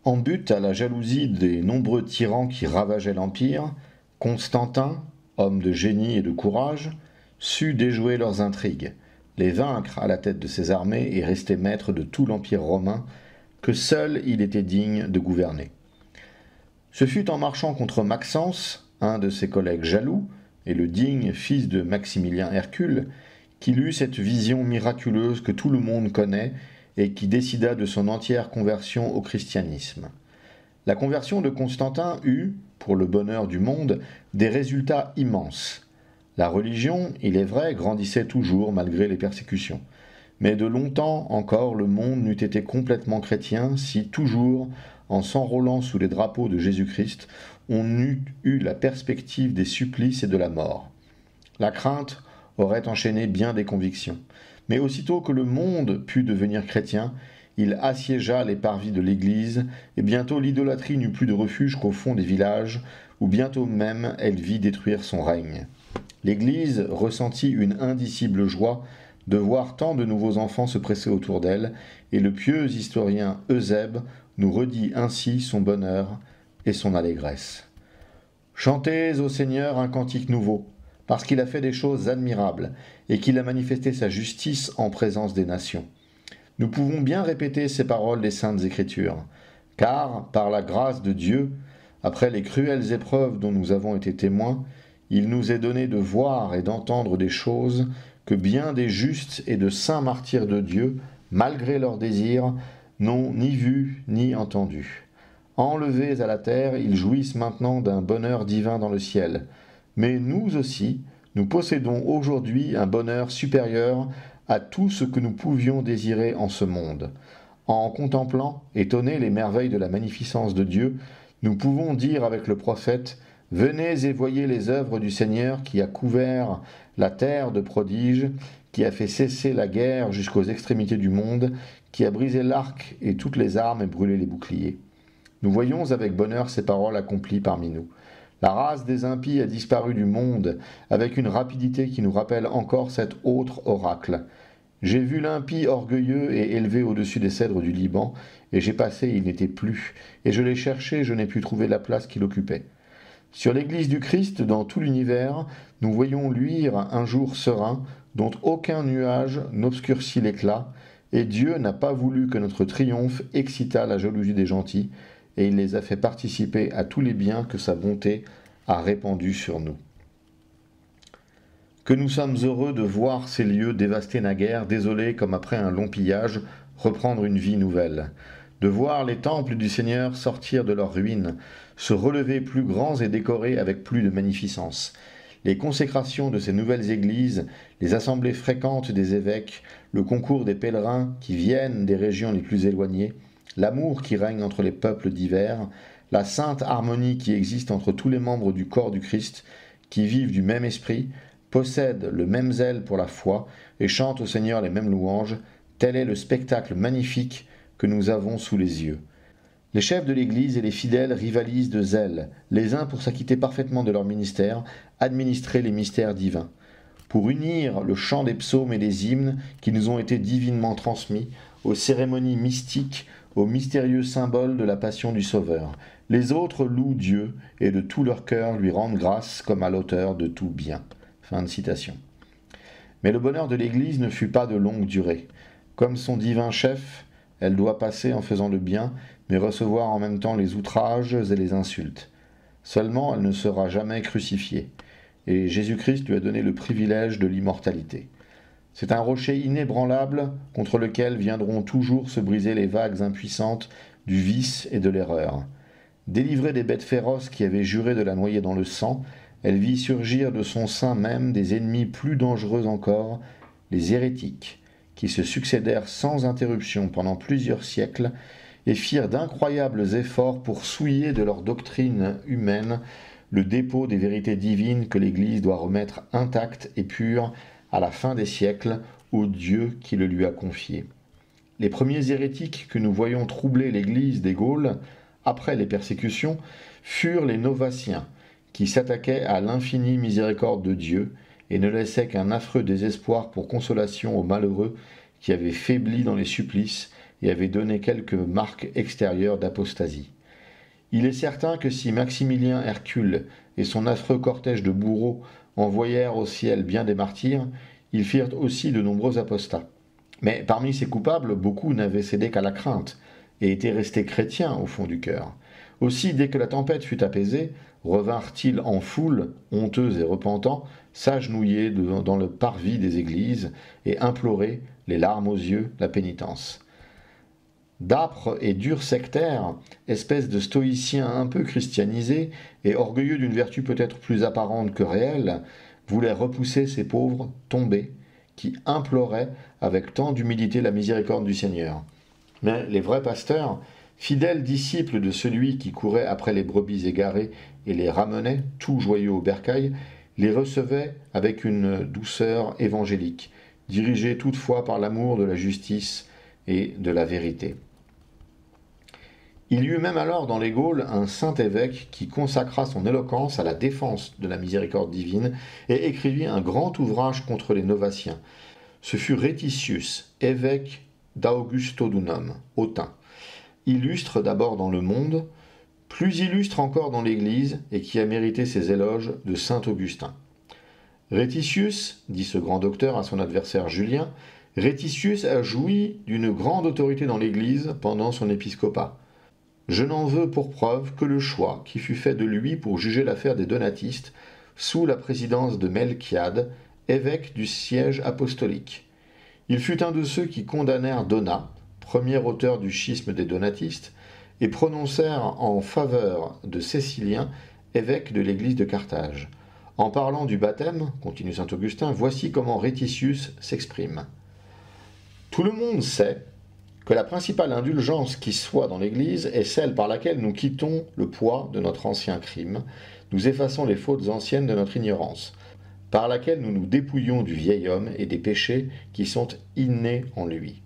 En butte à la jalousie des nombreux tyrans qui ravageaient l'Empire, Constantin, homme de génie et de courage, sut déjouer leurs intrigues, les vaincre à la tête de ses armées et rester maître de tout l'Empire romain que seul il était digne de gouverner. Ce fut en marchant contre Maxence, un de ses collègues jaloux, et le digne fils de Maximilien Hercule, qu'il eut cette vision miraculeuse que tout le monde connaît et qui décida de son entière conversion au christianisme. La conversion de Constantin eut, pour le bonheur du monde, des résultats immenses. La religion, il est vrai, grandissait toujours malgré les persécutions. Mais de longtemps encore le monde n'eût été complètement chrétien si toujours, en s'enrôlant sous les drapeaux de Jésus-Christ, on n'eût eu la perspective des supplices et de la mort. La crainte aurait enchaîné bien des convictions. Mais aussitôt que le monde put devenir chrétien, il assiégea les parvis de l'Église, et bientôt l'idolâtrie n'eut plus de refuge qu'au fond des villages, où bientôt même elle vit détruire son règne. L'Église ressentit une indicible joie de voir tant de nouveaux enfants se presser autour d'elle, et le pieux historien Eusèbe nous redit ainsi son bonheur et son allégresse. Chantez au Seigneur un cantique nouveau, parce qu'il a fait des choses admirables, et qu'il a manifesté sa justice en présence des nations. Nous pouvons bien répéter ces paroles des Saintes Écritures, car, par la grâce de Dieu, après les cruelles épreuves dont nous avons été témoins, il nous est donné de voir et d'entendre des choses que bien des justes et de saints martyrs de Dieu, malgré leurs désirs, n'ont ni vu ni entendu. Enlevés à la terre, ils jouissent maintenant d'un bonheur divin dans le ciel. Mais nous aussi, nous possédons aujourd'hui un bonheur supérieur à tout ce que nous pouvions désirer en ce monde. En contemplant, étonnés, les merveilles de la magnificence de Dieu, nous pouvons dire avec le prophète « Venez et voyez les œuvres du Seigneur qui a couvert la terre de prodiges, qui a fait cesser la guerre jusqu'aux extrémités du monde, qui a brisé l'arc et toutes les armes et brûlé les boucliers. » Nous voyons avec bonheur ces paroles accomplies parmi nous. La race des impies a disparu du monde avec une rapidité qui nous rappelle encore cet autre oracle. J'ai vu l'impie orgueilleux et élevé au-dessus des cèdres du Liban, et j'ai passé, il n'était plus, et je l'ai cherché, je n'ai pu trouver la place qu'il occupait. Sur l'Église du Christ, dans tout l'univers, nous voyons luire un jour serein, dont aucun nuage n'obscurcit l'éclat, et Dieu n'a pas voulu que notre triomphe excitât la jalousie des gentils, et il les a fait participer à tous les biens que sa bonté a répandus sur nous. Que nous sommes heureux de voir ces lieux dévastés naguère, désolés comme après un long pillage, reprendre une vie nouvelle, de voir les temples du Seigneur sortir de leurs ruines, se relever plus grands et décorés avec plus de magnificence. Les consécrations de ces nouvelles églises, les assemblées fréquentes des évêques, le concours des pèlerins qui viennent des régions les plus éloignées, l'amour qui règne entre les peuples divers, la sainte harmonie qui existe entre tous les membres du corps du Christ, qui vivent du même esprit, possèdent le même zèle pour la foi et chantent au Seigneur les mêmes louanges, tel est le spectacle magnifique que nous avons sous les yeux. Les chefs de l'Église et les fidèles rivalisent de zèle, les uns pour s'acquitter parfaitement de leur ministère, administrer les mystères divins, pour unir le chant des psaumes et des hymnes qui nous ont été divinement transmis, aux cérémonies mystiques, aux mystérieux symboles de la passion du Sauveur. Les autres louent Dieu et de tout leur cœur lui rendent grâce comme à l'auteur de tout bien. » Fin de citation. Mais le bonheur de l'Église ne fut pas de longue durée. Comme son divin chef, elle doit passer en faisant le bien, mais recevoir en même temps les outrages et les insultes. Seulement, elle ne sera jamais crucifiée, et Jésus-Christ lui a donné le privilège de l'immortalité. C'est un rocher inébranlable contre lequel viendront toujours se briser les vagues impuissantes du vice et de l'erreur. Délivrée des bêtes féroces qui avaient juré de la noyer dans le sang, elle vit surgir de son sein même des ennemis plus dangereux encore, les hérétiques, qui se succédèrent sans interruption pendant plusieurs siècles et firent d'incroyables efforts pour souiller de leur doctrine humaine le dépôt des vérités divines que l'Église doit remettre intactes et pures à la fin des siècles au Dieu qui le lui a confié. Les premiers hérétiques que nous voyons troubler l'Église des Gaules, après les persécutions, furent les Novaciens, qui s'attaquaient à l'infinie miséricorde de Dieu et ne laissaient qu'un affreux désespoir pour consolation aux malheureux qui avaient faibli dans les supplices et avait donné quelques marques extérieures d'apostasie. Il est certain que si Maximilien Hercule et son affreux cortège de bourreaux envoyèrent au ciel bien des martyrs, ils firent aussi de nombreux apostats. Mais parmi ces coupables, beaucoup n'avaient cédé qu'à la crainte, et étaient restés chrétiens au fond du cœur. Aussi, dès que la tempête fut apaisée, revinrent-ils en foule, honteux et repentants, s'agenouiller dans le parvis des églises, et implorer, les larmes aux yeux, la pénitence. D'âpres et durs sectaires, espèces de stoïciens un peu christianisés, et orgueilleux d'une vertu peut-être plus apparente que réelle, voulaient repousser ces pauvres tombés, qui imploraient avec tant d'humilité la miséricorde du Seigneur. Mais les vrais pasteurs, fidèles disciples de celui qui courait après les brebis égarées et les ramenait, tout joyeux au bercail, les recevaient avec une douceur évangélique, dirigée toutefois par l'amour de la justice et de la vérité. Il y eut même alors dans les Gaules un saint évêque qui consacra son éloquence à la défense de la miséricorde divine et écrivit un grand ouvrage contre les novatiens. Ce fut Rétitius, évêque d'Augustodunum, Autun, illustre d'abord dans le monde, plus illustre encore dans l'Église et qui a mérité ses éloges de saint Augustin. Rétitius, dit ce grand docteur à son adversaire Julien, Rétitius a joui d'une grande autorité dans l'Église pendant son épiscopat. Je n'en veux pour preuve que le choix qui fut fait de lui pour juger l'affaire des donatistes sous la présidence de Melchiade, évêque du siège apostolique. Il fut un de ceux qui condamnèrent Donat, premier auteur du schisme des donatistes, et prononcèrent en faveur de Cécilien, évêque de l'église de Carthage. En parlant du baptême, continue saint Augustin, voici comment Rétitius s'exprime. Tout le monde sait que la principale indulgence qui soit dans l'Église est celle par laquelle nous quittons le poids de notre ancien crime, nous effaçons les fautes anciennes de notre ignorance, par laquelle nous nous dépouillons du vieil homme et des péchés qui sont innés en lui.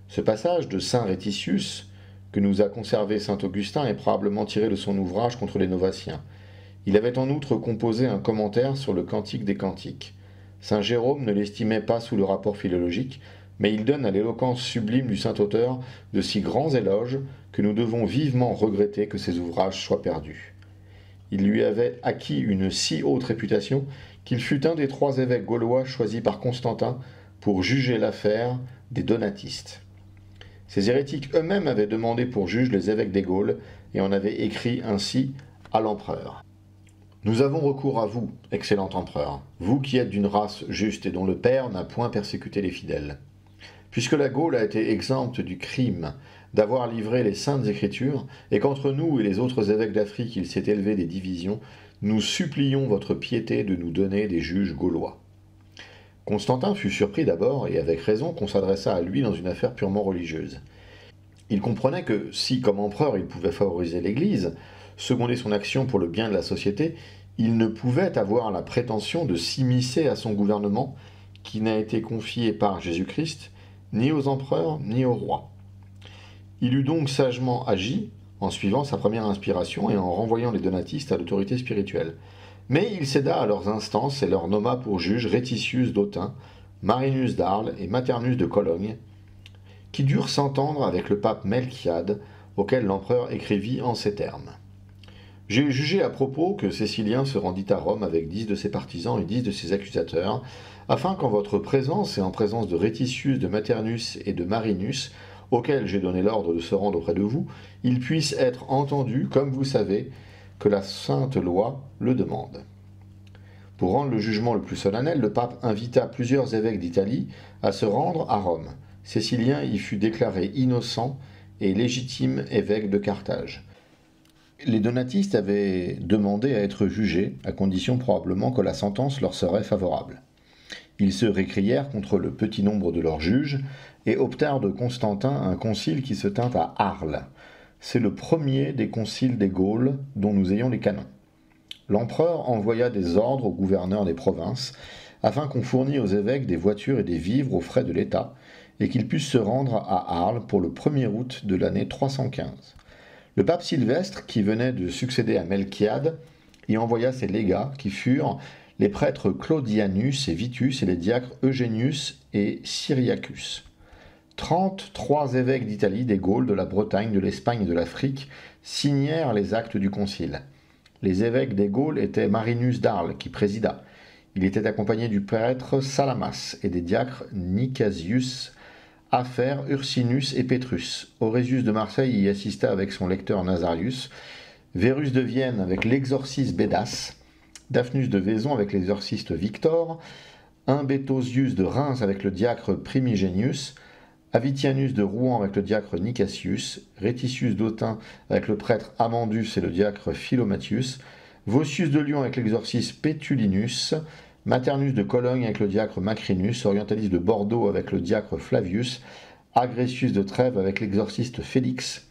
Ce passage de saint Rétitius, que nous a conservé saint Augustin, est probablement tiré de son ouvrage contre les novatiens. Il avait en outre composé un commentaire sur le Cantique des Cantiques. Saint Jérôme ne l'estimait pas sous le rapport philologique, mais il donne à l'éloquence sublime du saint auteur de si grands éloges que nous devons vivement regretter que ses ouvrages soient perdus. Il lui avait acquis une si haute réputation qu'il fut un des 3 évêques gaulois choisis par Constantin pour juger l'affaire des donatistes. Ces hérétiques eux-mêmes avaient demandé pour juge les évêques des Gaules et en avaient écrit ainsi à l'empereur. Nous avons recours à vous, excellent empereur, vous qui êtes d'une race juste et dont le Père n'a point persécuté les fidèles. Puisque la Gaule a été exempte du crime d'avoir livré les saintes écritures, et qu'entre nous et les autres évêques d'Afrique il s'est élevé des divisions, nous supplions votre piété de nous donner des juges gaulois. Constantin fut surpris d'abord, et avec raison, qu'on s'adressât à lui dans une affaire purement religieuse. Il comprenait que si, comme empereur, il pouvait favoriser l'Église, seconder son action pour le bien de la société, il ne pouvait avoir la prétention de s'immiscer à son gouvernement, qui n'a été confié par Jésus-Christ, ni aux empereurs, ni aux rois. Il eut donc sagement agi, en suivant sa première inspiration et en renvoyant les donatistes à l'autorité spirituelle. Mais il céda à leurs instances et leur nomma pour juges Rétitius d'Autun, Marinus d'Arles et Maternus de Cologne, qui durent s'entendre avec le pape Melchiade, auquel l'empereur écrivit en ces termes. J'ai jugé à propos que Cécilien se rendit à Rome avec 10 de ses partisans et 10 de ses accusateurs, afin qu'en votre présence et en présence de Rétitius, de Maternus et de Marinus, auxquels j'ai donné l'ordre de se rendre auprès de vous, ils puissent être entendus, comme vous savez, que la sainte loi le demande. Pour rendre le jugement le plus solennel, le pape invita plusieurs évêques d'Italie à se rendre à Rome. Cécilien y fut déclaré innocent et légitime évêque de Carthage. Les donatistes avaient demandé à être jugés, à condition probablement que la sentence leur serait favorable. Ils se récrièrent contre le petit nombre de leurs juges et optèrent de Constantin un concile qui se tint à Arles. C'est le premier des conciles des Gaules dont nous ayons les canons. L'empereur envoya des ordres aux gouverneurs des provinces afin qu'on fournît aux évêques des voitures et des vivres aux frais de l'État et qu'ils puissent se rendre à Arles pour le 1er août de l'année 315. Le pape Sylvestre, qui venait de succéder à Melchiade, y envoya ses légats qui furent les prêtres Claudianus et Vitus et les diacres Eugenius et Cyriacus. 33 évêques d'Italie, des Gaules, de la Bretagne, de l'Espagne et de l'Afrique signèrent les actes du concile. Les évêques des Gaules étaient Marinus d'Arles, qui présida. Il était accompagné du prêtre Salamas et des diacres Nicasius, Afer, Ursinus et Petrus. Aurésius de Marseille y assista avec son lecteur Nazarius, Vérus de Vienne avec l'exorciste Bédas, Daphnius de Vaison avec l'exorciste Victor, Imbétosius de Reims avec le diacre Primigenius, Avitianus de Rouen avec le diacre Nicasius, Rétitius d'Autun avec le prêtre Amandus et le diacre Philomatius, Vossius de Lyon avec l'exorciste Pétulinus, Maternus de Cologne avec le diacre Macrinus, Orientalis de Bordeaux avec le diacre Flavius, Agressius de Trèves avec l'exorciste Félix,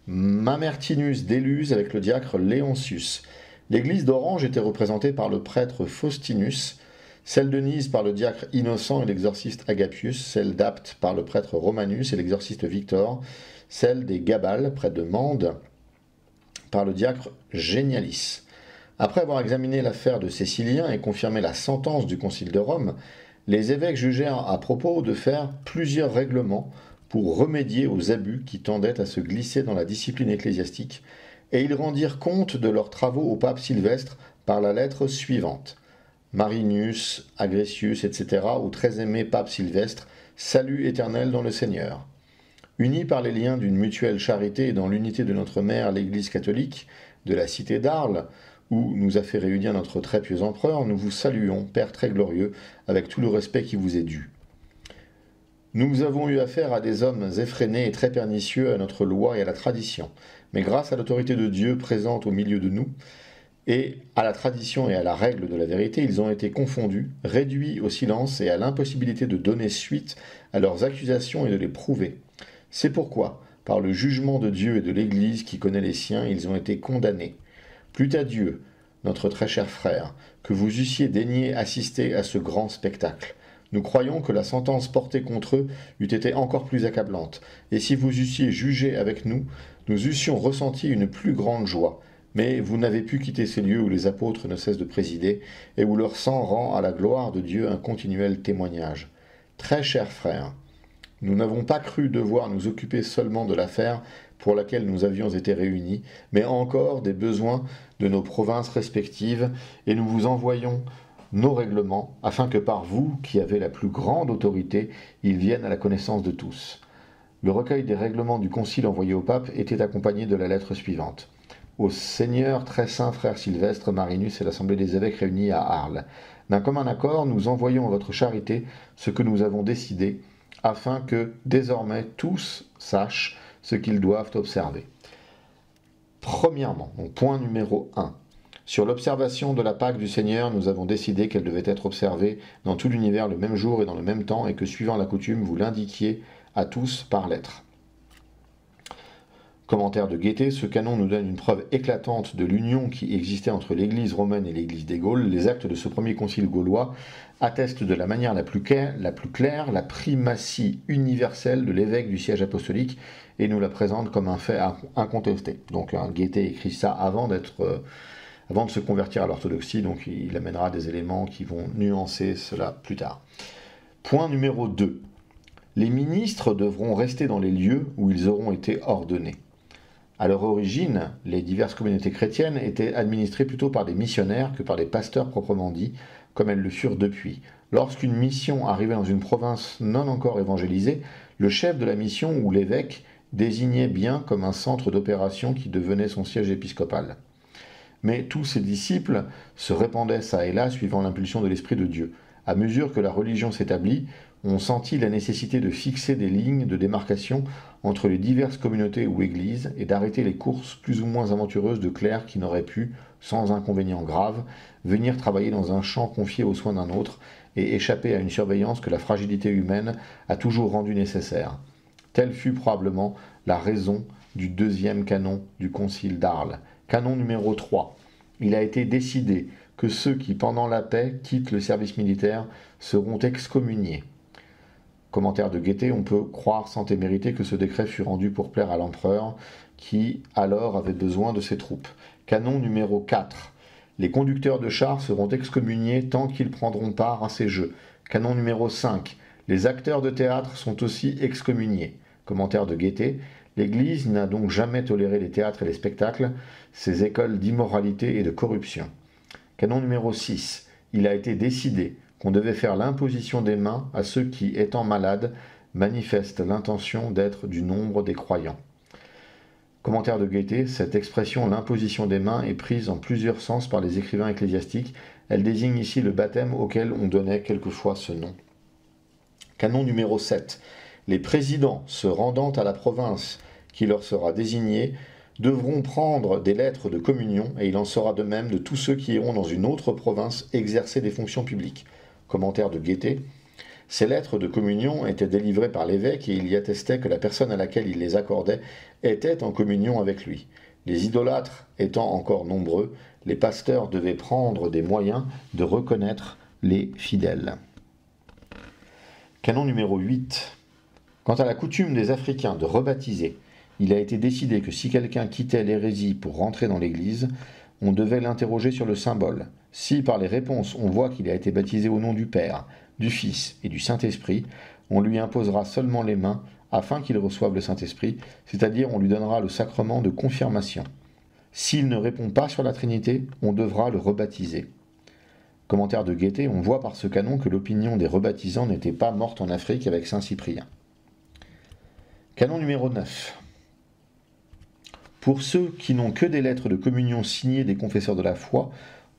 Mamertinus d'Éluse avec le diacre Léoncius. L'église d'Orange était représentée par le prêtre Faustinus, celle de Nice par le diacre Innocent et l'exorciste Agapius, celle d'Apt par le prêtre Romanus et l'exorciste Victor, celle des Gabales, près de Mende, par le diacre Génialis. Après avoir examiné l'affaire de Cécilien et confirmé la sentence du Concile de Rome, les évêques jugèrent à propos de faire plusieurs règlements pour remédier aux abus qui tendaient à se glisser dans la discipline ecclésiastique, et ils rendirent compte de leurs travaux au pape Sylvestre par la lettre suivante. Marinus, Agressius, etc., au très aimé pape Sylvestre, salut éternel dans le Seigneur. Unis par les liens d'une mutuelle charité et dans l'unité de notre mère, l'Église catholique, de la cité d'Arles, où nous a fait réunir notre très pieux empereur, nous vous saluons, Père très glorieux, avec tout le respect qui vous est dû. Nous avons eu affaire à des hommes effrénés et très pernicieux à notre loi et à la tradition, mais grâce à l'autorité de Dieu présente au milieu de nous, et à la tradition et à la règle de la vérité, ils ont été confondus, réduits au silence et à l'impossibilité de donner suite à leurs accusations et de les prouver. C'est pourquoi, par le jugement de Dieu et de l'Église qui connaît les siens, ils ont été condamnés. Plût à Dieu, notre très cher frère, que vous eussiez daigné assister à ce grand spectacle. Nous croyons que la sentence portée contre eux eût été encore plus accablante, et si vous eussiez jugé avec nous, nous eussions ressenti une plus grande joie. Mais vous n'avez pu quitter ces lieux où les apôtres ne cessent de présider, et où leur sang rend à la gloire de Dieu un continuel témoignage. Très chers frères, nous n'avons pas cru devoir nous occuper seulement de l'affaire pour laquelle nous avions été réunis, mais encore des besoins de nos provinces respectives, et nous vous envoyons nos règlements, afin que par vous, qui avez la plus grande autorité, ils viennent à la connaissance de tous. Le recueil des règlements du concile envoyé au pape était accompagné de la lettre suivante. Au Seigneur très saint frère Sylvestre, Marinus et l'Assemblée des évêques réunis à Arles. D'un commun accord, nous envoyons à votre charité ce que nous avons décidé, afin que, désormais, tous sachent ce qu'ils doivent observer. Premièrement, point numéro 1. Sur l'observation de la Pâque du Seigneur, nous avons décidé qu'elle devait être observée dans tout l'univers le même jour et dans le même temps, et que, suivant la coutume, vous l'indiquiez à tous par lettre. Commentaire de Guettet, ce canon nous donne une preuve éclatante de l'union qui existait entre l'Église romaine et l'Église des Gaules. Les actes de ce premier concile gaulois attestent de la manière la plus claire la primatie universelle de l'évêque du siège apostolique et nous la présentent comme un fait incontesté. Donc Guettet écrit ça avant de se convertir à l'orthodoxie, donc il amènera des éléments qui vont nuancer cela plus tard. Point numéro 2. Les ministres devront rester dans les lieux où ils auront été ordonnés. À leur origine, les diverses communautés chrétiennes étaient administrées plutôt par des missionnaires que par des pasteurs proprement dits, comme elles le furent depuis. Lorsqu'une mission arrivait dans une province non encore évangélisée, le chef de la mission ou l'évêque désignait bien comme un centre d'opération qui devenait son siège épiscopal. Mais tous ses disciples se répandaient çà et là suivant l'impulsion de l'Esprit de Dieu. À mesure que la religion s'établit, on sentit la nécessité de fixer des lignes de démarcation entre les diverses communautés ou églises et d'arrêter les courses plus ou moins aventureuses de clercs qui n'auraient pu, sans inconvénient grave, venir travailler dans un champ confié aux soins d'un autre et échapper à une surveillance que la fragilité humaine a toujours rendue nécessaire. Telle fut probablement la raison du deuxième canon du concile d'Arles. Canon numéro 3. Il a été décidé que ceux qui, pendant la paix, quittent le service militaire seront excommuniés. Commentaire de Guettet, on peut croire sans témérité que ce décret fut rendu pour plaire à l'empereur, qui alors avait besoin de ses troupes. Canon numéro 4. Les conducteurs de chars seront excommuniés tant qu'ils prendront part à ces jeux. Canon numéro 5. Les acteurs de théâtre sont aussi excommuniés. Commentaire de Guettet. L'Église n'a donc jamais toléré les théâtres et les spectacles, ces écoles d'immoralité et de corruption. Canon numéro 6. Il a été décidé qu'on devait faire l'imposition des mains à ceux qui, étant malades, manifestent l'intention d'être du nombre des croyants. Commentaire de Guettet, cette expression l'imposition des mains est prise en plusieurs sens par les écrivains ecclésiastiques. Elle désigne ici le baptême auquel on donnait quelquefois ce nom. Canon numéro 7. Les présidents se rendant à la province qui leur sera désignée devront prendre des lettres de communion, et il en sera de même de tous ceux qui iront dans une autre province exercer des fonctions publiques. Commentaire de Guettet. Ces lettres de communion étaient délivrées par l'évêque et il y attestait que la personne à laquelle il les accordait était en communion avec lui. Les idolâtres étant encore nombreux, les pasteurs devaient prendre des moyens de reconnaître les fidèles. Canon numéro 8. Quant à la coutume des Africains de rebaptiser, il a été décidé que si quelqu'un quittait l'hérésie pour rentrer dans l'Église, on devait l'interroger sur le symbole. Si par les réponses on voit qu'il a été baptisé au nom du Père, du Fils et du Saint-Esprit, on lui imposera seulement les mains afin qu'il reçoive le Saint-Esprit, c'est-à-dire on lui donnera le sacrement de confirmation. S'il ne répond pas sur la Trinité, on devra le rebaptiser. Commentaire de Guettet, on voit par ce canon que l'opinion des rebaptisants n'était pas morte en Afrique avec Saint Cyprien. Canon numéro 9. Pour ceux qui n'ont que des lettres de communion signées des confesseurs de la foi,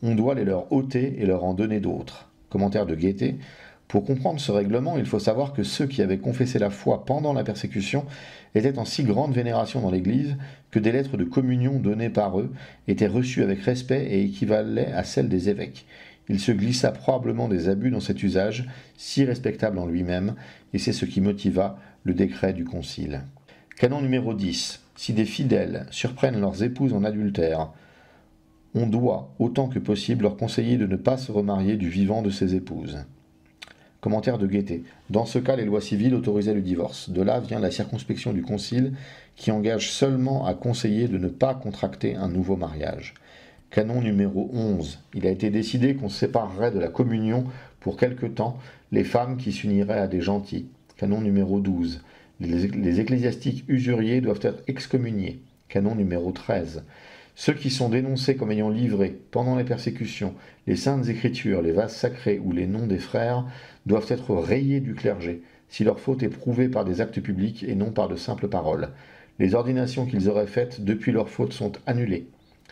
on doit les leur ôter et leur en donner d'autres. Commentaire de Guettet. Pour comprendre ce règlement, il faut savoir que ceux qui avaient confessé la foi pendant la persécution étaient en si grande vénération dans l'Église que des lettres de communion données par eux étaient reçues avec respect et équivalaient à celles des évêques. Il se glissa probablement des abus dans cet usage, si respectable en lui-même, et c'est ce qui motiva le décret du Concile. Canon numéro 10. Si des fidèles surprennent leurs épouses en adultère, on doit, autant que possible, leur conseiller de ne pas se remarier du vivant de ses épouses. Commentaire de Guettet. Dans ce cas, les lois civiles autorisaient le divorce. De là vient la circonspection du Concile qui engage seulement à conseiller de ne pas contracter un nouveau mariage. Canon numéro 11. Il a été décidé qu'on séparerait de la communion pour quelque temps les femmes qui s'uniraient à des gentils. Canon numéro 12. Les ecclésiastiques usuriers doivent être excommuniés. Canon numéro 13. Ceux qui sont dénoncés comme ayant livré, pendant les persécutions, les saintes écritures, les vases sacrés ou les noms des frères doivent être rayés du clergé, si leur faute est prouvée par des actes publics et non par de simples paroles. Les ordinations qu'ils auraient faites depuis leur faute sont annulées.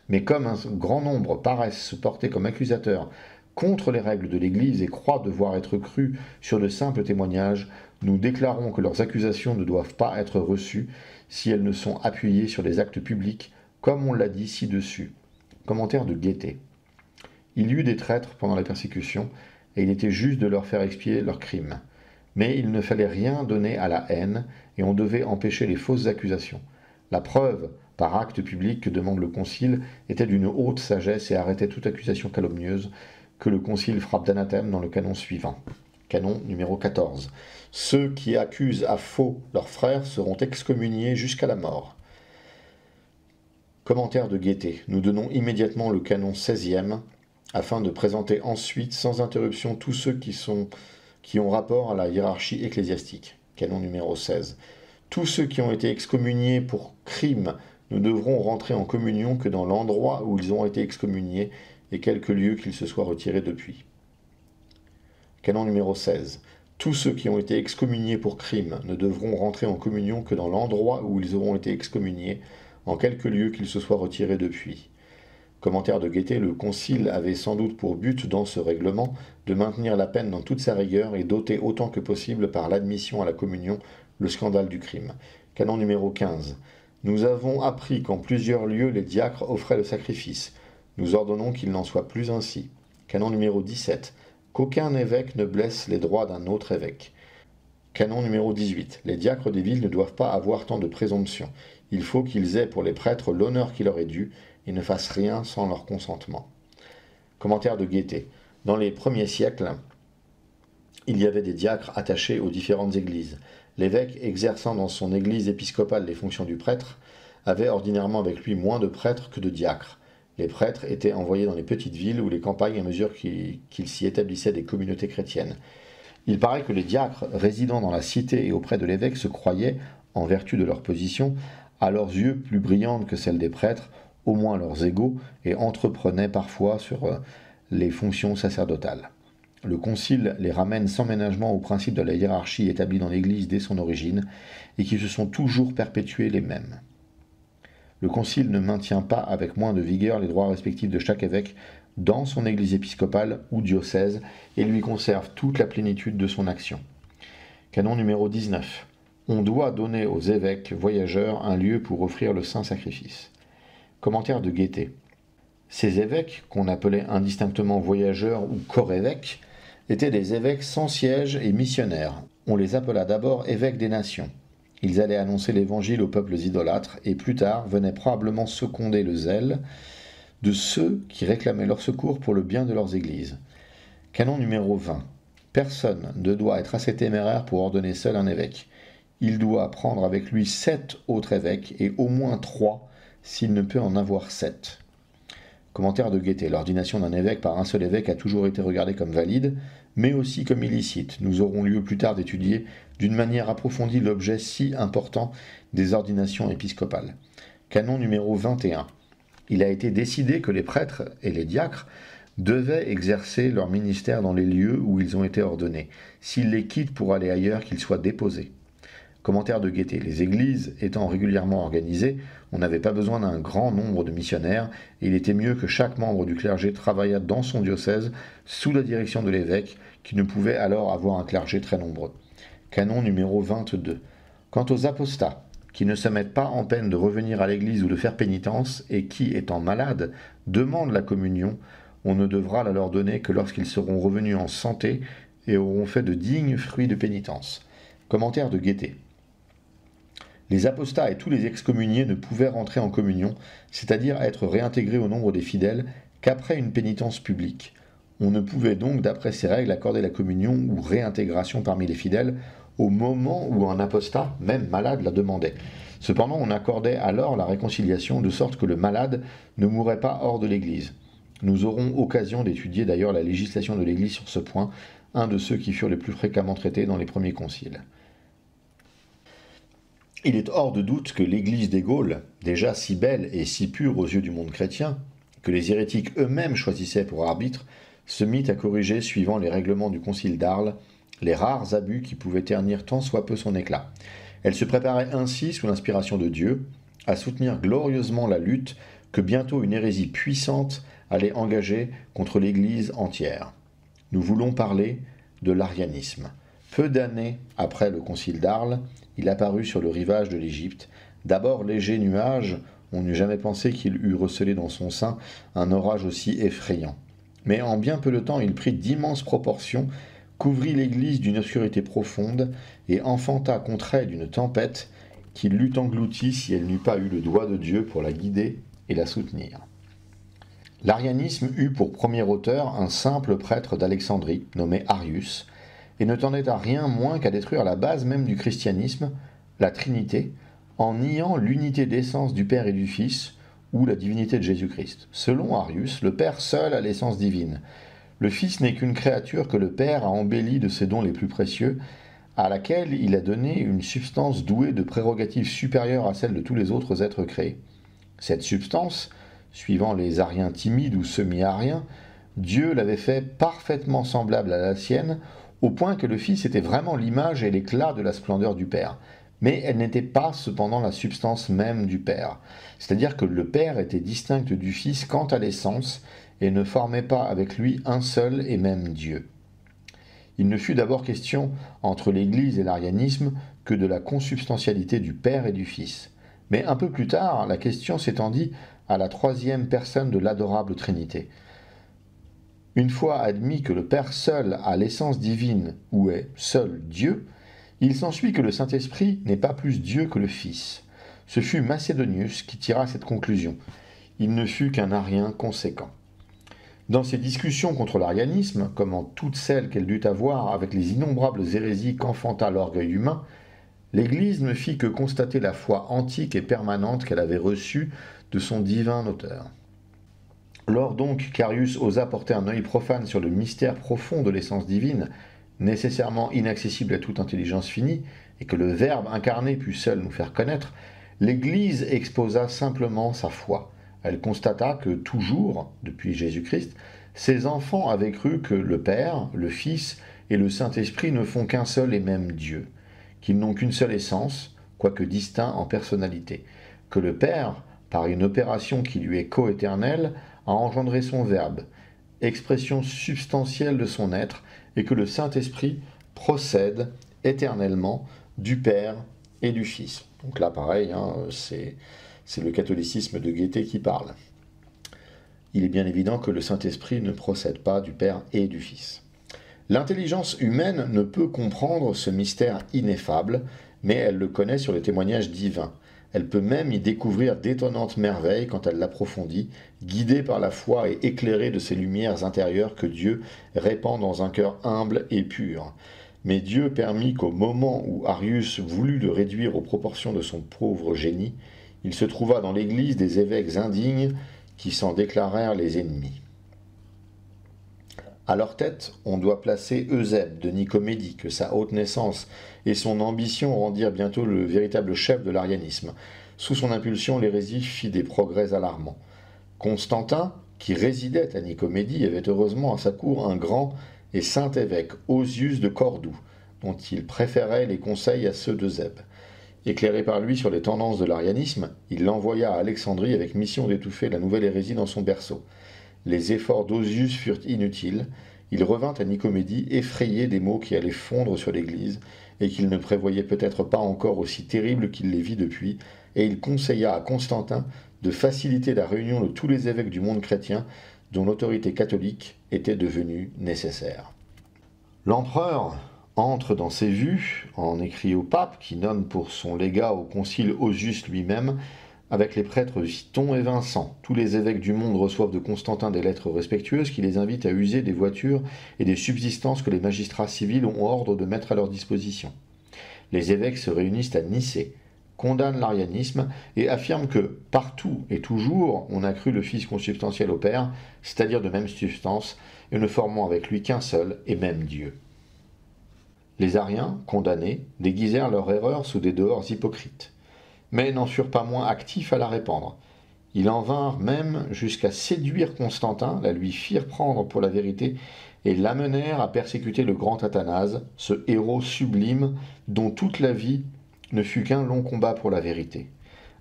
Mais comme un grand nombre paraissent se porter comme accusateurs contre les règles de l'Église et croient devoir être crus sur de simples témoignages, nous déclarons que leurs accusations ne doivent pas être reçues si elles ne sont appuyées sur des actes publics, comme on l'a dit ci-dessus. Commentaire de Guettet. Il y eut des traîtres pendant la persécution, et il était juste de leur faire expier leurs crimes. Mais il ne fallait rien donner à la haine, et on devait empêcher les fausses accusations. La preuve, par acte public que demande le Concile, était d'une haute sagesse et arrêtait toute accusation calomnieuse que le Concile frappe d'anathème dans le canon suivant. Canon numéro 14. Ceux qui accusent à faux leurs frères seront excommuniés jusqu'à la mort. Commentaire de Guettet. Nous donnons immédiatement le canon 16e, afin de présenter ensuite sans interruption tous ceux qui ont rapport à la hiérarchie ecclésiastique. Canon numéro 16. Tous ceux qui ont été excommuniés pour crime ne devront rentrer en communion que dans l'endroit où ils ont été excommuniés et quelque lieu qu'ils se soient retirés depuis. Canon numéro 16. Tous ceux qui ont été excommuniés pour crime ne devront rentrer en communion que dans l'endroit où ils auront été excommuniés, en quelque lieu qu'ils se soient retirés depuis. Commentaire de Guettet, le Concile avait sans doute pour but dans ce règlement de maintenir la peine dans toute sa rigueur et d'ôter autant que possible par l'admission à la communion le scandale du crime. Canon numéro 15. Nous avons appris qu'en plusieurs lieux les diacres offraient le sacrifice. Nous ordonnons qu'il n'en soit plus ainsi. Canon numéro 17. Qu'aucun évêque ne blesse les droits d'un autre évêque. Canon numéro 18. Les diacres des villes ne doivent pas avoir tant de présomption. Il faut qu'ils aient pour les prêtres l'honneur qui leur est dû et ne fassent rien sans leur consentement. Commentaire de Guettet. Dans les premiers siècles, il y avait des diacres attachés aux différentes églises. L'évêque, exerçant dans son église épiscopale les fonctions du prêtre, avait ordinairement avec lui moins de prêtres que de diacres. Les prêtres étaient envoyés dans les petites villes ou les campagnes à mesure qu'il s'y établissait des communautés chrétiennes. Il paraît que les diacres résidant dans la cité et auprès de l'évêque se croyaient, en vertu de leur position, à leurs yeux plus brillantes que celles des prêtres, au moins leurs égaux, et entreprenaient parfois sur les fonctions sacerdotales. Le Concile les ramène sans ménagement au principe de la hiérarchie établie dans l'Église dès son origine, et qui se sont toujours perpétués les mêmes. Le Concile ne maintient pas avec moins de vigueur les droits respectifs de chaque évêque dans son Église épiscopale ou diocèse, et lui conserve toute la plénitude de son action. Canon numéro 19. On doit donner aux évêques voyageurs un lieu pour offrir le saint sacrifice. Commentaire de Guettet. Ces évêques, qu'on appelait indistinctement voyageurs ou corps-évêques, étaient des évêques sans siège et missionnaires. On les appela d'abord évêques des nations. Ils allaient annoncer l'évangile aux peuples idolâtres et plus tard venaient probablement seconder le zèle de ceux qui réclamaient leur secours pour le bien de leurs églises. Canon numéro 20. Personne ne doit être assez téméraire pour ordonner seul un évêque. Il doit prendre avec lui 7 autres évêques et au moins 3 s'il ne peut en avoir 7. Commentaire de Guettet. L'ordination d'un évêque par un seul évêque a toujours été regardée comme valide, mais aussi comme illicite. Nous aurons lieu plus tard d'étudier d'une manière approfondie l'objet si important des ordinations épiscopales. Canon numéro 21. Il a été décidé que les prêtres et les diacres devaient exercer leur ministère dans les lieux où ils ont été ordonnés. S'ils les quittent pour aller ailleurs, qu'ils soient déposés. Commentaire de Guettet. Les églises étant régulièrement organisées, on n'avait pas besoin d'un grand nombre de missionnaires, et il était mieux que chaque membre du clergé travaillât dans son diocèse sous la direction de l'évêque, qui ne pouvait alors avoir un clergé très nombreux. Canon numéro 22. Quant aux apostats, qui ne se mettent pas en peine de revenir à l'église ou de faire pénitence, et qui, étant malades, demandent la communion, on ne devra la leur donner que lorsqu'ils seront revenus en santé et auront fait de dignes fruits de pénitence. Commentaire de Guettet. Les apostats et tous les excommuniés ne pouvaient rentrer en communion, c'est-à-dire être réintégrés au nombre des fidèles, qu'après une pénitence publique. On ne pouvait donc, d'après ces règles, accorder la communion ou réintégration parmi les fidèles au moment où un apostat, même malade, la demandait. Cependant, on accordait alors la réconciliation de sorte que le malade ne mourrait pas hors de l'Église. Nous aurons occasion d'étudier d'ailleurs la législation de l'Église sur ce point, un de ceux qui furent les plus fréquemment traités dans les premiers conciles. Il est hors de doute que l'Église des Gaules, déjà si belle et si pure aux yeux du monde chrétien, que les hérétiques eux-mêmes choisissaient pour arbitre, se mit à corriger, suivant les règlements du concile d'Arles, les rares abus qui pouvaient ternir tant soit peu son éclat. Elle se préparait ainsi, sous l'inspiration de Dieu, à soutenir glorieusement la lutte que bientôt une hérésie puissante allait engager contre l'Église entière. Nous voulons parler de l'arianisme. Peu d'années après le concile d'Arles, il apparut sur le rivage de l'Égypte. D'abord léger nuage, on n'eût jamais pensé qu'il eût recelé dans son sein un orage aussi effrayant. Mais en bien peu de temps, il prit d'immenses proportions, couvrit l'Église d'une obscurité profonde et enfanta contre elle une tempête qui l'eût engloutie si elle n'eût pas eu le doigt de Dieu pour la guider et la soutenir. L'arianisme eut pour premier auteur un simple prêtre d'Alexandrie, nommé Arius, et ne tendait à rien moins qu'à détruire la base même du christianisme, la Trinité, en niant l'unité d'essence du Père et du Fils, ou la divinité de Jésus-Christ. Selon Arius, le Père seul a l'essence divine. Le Fils n'est qu'une créature que le Père a embellie de ses dons les plus précieux, à laquelle il a donné une substance douée de prérogatives supérieures à celles de tous les autres êtres créés. Cette substance, suivant les ariens timides ou semi-ariens, Dieu l'avait fait parfaitement semblable à la sienne, au point que le Fils était vraiment l'image et l'éclat de la splendeur du Père. Mais elle n'était pas cependant la substance même du Père. C'est-à-dire que le Père était distinct du Fils quant à l'essence et ne formait pas avec lui un seul et même Dieu. Il ne fut d'abord question, entre l'Église et l'arianisme, que de la consubstantialité du Père et du Fils. Mais un peu plus tard, la question s'étendit à la troisième personne de l'adorable Trinité. Une fois admis que le Père seul a l'essence divine ou est seul Dieu, il s'ensuit que le Saint-Esprit n'est pas plus Dieu que le Fils. Ce fut Macédonius qui tira cette conclusion. Il ne fut qu'un arien conséquent. Dans ces discussions contre l'arianisme, comme en toutes celles qu'elle dut avoir avec les innombrables hérésies qu'enfanta l'orgueil humain, l'Église ne fit que constater la foi antique et permanente qu'elle avait reçue de son divin auteur. Lors donc qu'Arius osa porter un œil profane sur le mystère profond de l'essence divine, nécessairement inaccessible à toute intelligence finie, et que le Verbe incarné put seul nous faire connaître, l'Église exposa simplement sa foi. Elle constata que toujours, depuis Jésus-Christ, ses enfants avaient cru que le Père, le Fils et le Saint-Esprit ne font qu'un seul et même Dieu, qu'ils n'ont qu'une seule essence, quoique distincts en personnalité, que le Père, par une opération qui lui est coéternelle, a engendré son Verbe, expression substantielle de son être, et que le Saint-Esprit procède éternellement du Père et du Fils. Donc là, pareil, c'est le catholicisme de Goethe qui parle. Il est bien évident que le Saint-Esprit ne procède pas du Père et du Fils. L'intelligence humaine ne peut comprendre ce mystère ineffable, mais elle le connaît sur les témoignages divins. Elle peut même y découvrir d'étonnantes merveilles quand elle l'approfondit, guidée par la foi et éclairée de ces lumières intérieures que Dieu répand dans un cœur humble et pur. Mais Dieu permit qu'au moment où Arius voulut le réduire aux proportions de son pauvre génie, il se trouva dans l'Église des évêques indignes qui s'en déclarèrent les ennemis. À leur tête, on doit placer Eusèbe de Nicomédie, que sa haute naissance et son ambition rendirent bientôt le véritable chef de l'arianisme. Sous son impulsion, l'hérésie fit des progrès alarmants. Constantin, qui résidait à Nicomédie, avait heureusement à sa cour un grand et saint évêque, Osius de Cordoue, dont il préférait les conseils à ceux d'Eusèbe. Éclairé par lui sur les tendances de l'arianisme, il l'envoya à Alexandrie avec mission d'étouffer la nouvelle hérésie dans son berceau. Les efforts d'Osius furent inutiles. Il revint à Nicomédie effrayé des maux qui allaient fondre sur l'Église et qu'il ne prévoyait peut-être pas encore aussi terribles qu'il les vit depuis, et il conseilla à Constantin de faciliter la réunion de tous les évêques du monde chrétien dont l'autorité catholique était devenue nécessaire. L'empereur entre dans ses vues, en écrit au pape, qui nomme pour son légat au concile Osius lui-même, avec les prêtres Viton et Vincent. Tous les évêques du monde reçoivent de Constantin des lettres respectueuses qui les invitent à user des voitures et des subsistances que les magistrats civils ont ordre de mettre à leur disposition. Les évêques se réunissent à Nicée, condamnent l'arianisme et affirment que partout et toujours on a cru le Fils consubstantiel au Père, c'est-à-dire de même substance, et ne formant avec lui qu'un seul et même Dieu. Les Ariens, condamnés, déguisèrent leur erreur sous des dehors hypocrites, mais n'en furent pas moins actifs à la répandre. Ils en vinrent même jusqu'à séduire Constantin, la lui firent prendre pour la vérité, et l'amenèrent à persécuter le grand Athanase, ce héros sublime dont toute la vie ne fut qu'un long combat pour la vérité.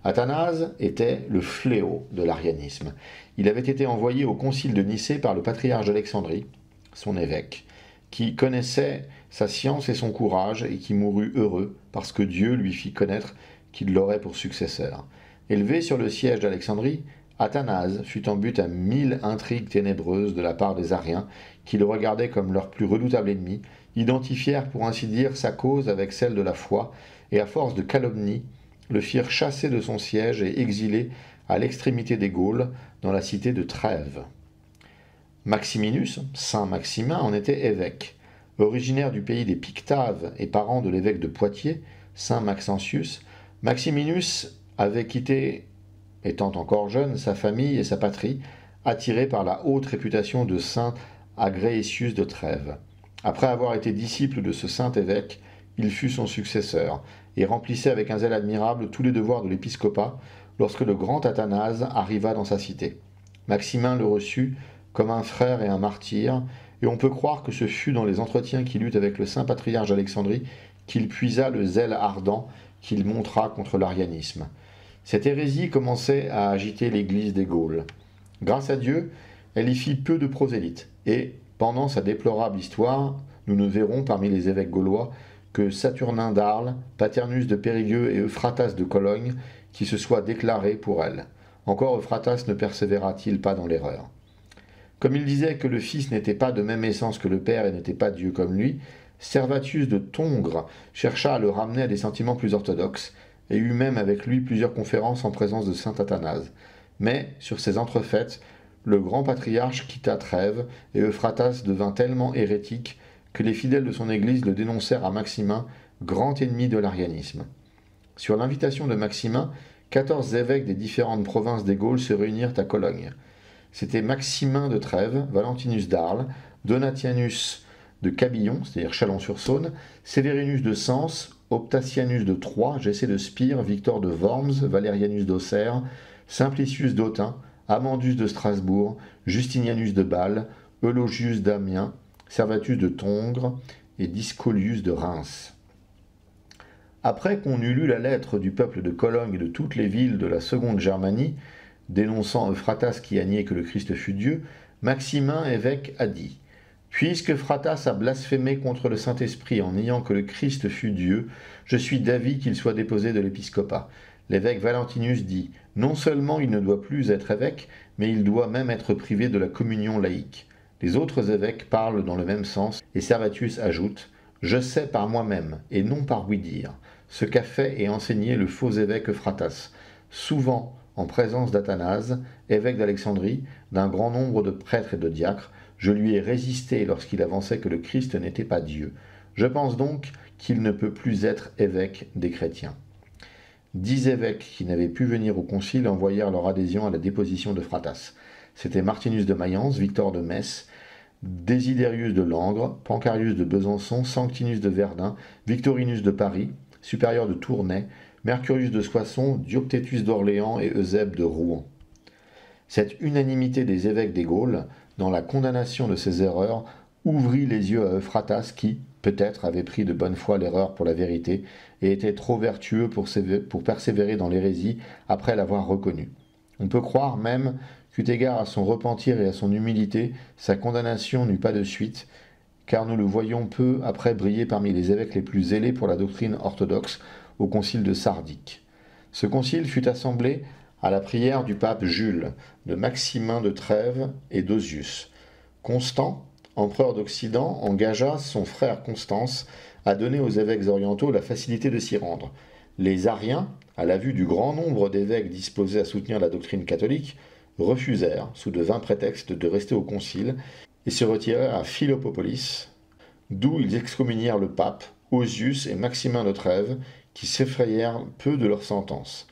Athanase était le fléau de l'arianisme. Il avait été envoyé au concile de Nicée par le patriarche d'Alexandrie, son évêque, qui connaissait sa science et son courage et qui mourut heureux parce que Dieu lui fit connaître qu'il l'aurait pour successeur. Élevé sur le siège d'Alexandrie, Athanase fut en but à 1000 intrigues ténébreuses de la part des Ariens, qui le regardaient comme leur plus redoutable ennemi, identifièrent pour ainsi dire sa cause avec celle de la foi, et à force de calomnie, le firent chasser de son siège et exiler à l'extrémité des Gaules, dans la cité de Trèves. Maximinus, saint Maximin, en était évêque. Originaire du pays des Pictaves et parent de l'évêque de Poitiers, saint Maxentius, Maximinus avait quitté, étant encore jeune, sa famille et sa patrie, attiré par la haute réputation de saint Agrésius de Trèves. Après avoir été disciple de ce saint évêque, il fut son successeur, et remplissait avec un zèle admirable tous les devoirs de l'épiscopat lorsque le grand Athanase arriva dans sa cité. Maximin le reçut comme un frère et un martyr, et on peut croire que ce fut dans les entretiens qu'il eut avec le saint patriarche d'Alexandrie qu'il puisa le zèle ardent qu'il montra contre l'arianisme. Cette hérésie commençait à agiter l'église des Gaules. Grâce à Dieu, elle y fit peu de prosélytes, et, pendant sa déplorable histoire, nous ne verrons parmi les évêques gaulois que Saturnin d'Arles, Paternus de Périgueux et Euphratas de Cologne qui se soient déclarés pour elle. Encore Euphratas ne persévéra-t-il pas dans l'erreur. Comme il disait que le Fils n'était pas de même essence que le Père et n'était pas Dieu comme lui, Servatius de Tongres chercha à le ramener à des sentiments plus orthodoxes, et eut même avec lui plusieurs conférences en présence de saint Athanase. Mais, sur ces entrefaites, le grand patriarche quitta Trèves, et Euphratas devint tellement hérétique que les fidèles de son église le dénoncèrent à Maximin, grand ennemi de l'arianisme. Sur l'invitation de Maximin, 14 évêques des différentes provinces des Gaules se réunirent à Cologne. C'étaient Maximin de Trèves, Valentinus d'Arles, Donatianus de Cabillon, c'est-à-dire Chalon-sur-Saône, Sévérinus de Sens, Optatianus de Troyes, Gessé de Spire, Victor de Worms, Valérianus d'Auxerre, Simplicius d'Autun, Amandus de Strasbourg, Justinianus de Bâle, Eulogius d'Amiens, Servatus de Tongres et Discolius de Reims. Après qu'on eut lu la lettre du peuple de Cologne et de toutes les villes de la seconde Germanie, dénonçant Euphratas qui a nié que le Christ fût Dieu, Maximin, évêque, a dit « Puisque Phratas a blasphémé contre le Saint-Esprit en niant que le Christ fût Dieu, je suis d'avis qu'il soit déposé de l'épiscopat. » L'évêque Valentinus dit « Non seulement il ne doit plus être évêque, mais il doit même être privé de la communion laïque. » Les autres évêques parlent dans le même sens, et Servatius ajoute « Je sais par moi-même, et non par ouï-dire, ce qu'a fait et enseigné le faux évêque Phratas, souvent en présence d'Athanase, évêque d'Alexandrie, d'un grand nombre de prêtres et de diacres, je lui ai résisté lorsqu'il avançait que le Christ n'était pas Dieu. Je pense donc qu'il ne peut plus être évêque des chrétiens. » 10 évêques qui n'avaient pu venir au concile envoyèrent leur adhésion à la déposition de Phratas. C'était Martinus de Mayence, Victor de Metz, Désidérius de Langres, Pancarius de Besançon, Sanctinus de Verdun, Victorinus de Paris, supérieur de Tournai, Mercurius de Soissons, Dioptétus d'Orléans et Eusèbe de Rouen. Cette unanimité des évêques des Gaules, dans la condamnation de ces erreurs, ouvrit les yeux à Euphratas qui, peut-être, avait pris de bonne foi l'erreur pour la vérité et était trop vertueux pour persévérer dans l'hérésie après l'avoir reconnue. On peut croire même qu'eut égard à son repentir et à son humilité, sa condamnation n'eut pas de suite, car nous le voyons peu après briller parmi les évêques les plus zélés pour la doctrine orthodoxe au concile de Sardique. Ce concile fut assemblé à la prière du pape Jules, de Maximin de Trèves et d'Osius. Constant, empereur d'Occident, engagea son frère Constance à donner aux évêques orientaux la facilité de s'y rendre. Les Ariens, à la vue du grand nombre d'évêques disposés à soutenir la doctrine catholique, refusèrent, sous de vains prétextes, de rester au concile et se retirèrent à Philopopolis, d'où ils excommunièrent le pape, Osius et Maximin de Trèves, qui s'effrayèrent peu de leur sentence.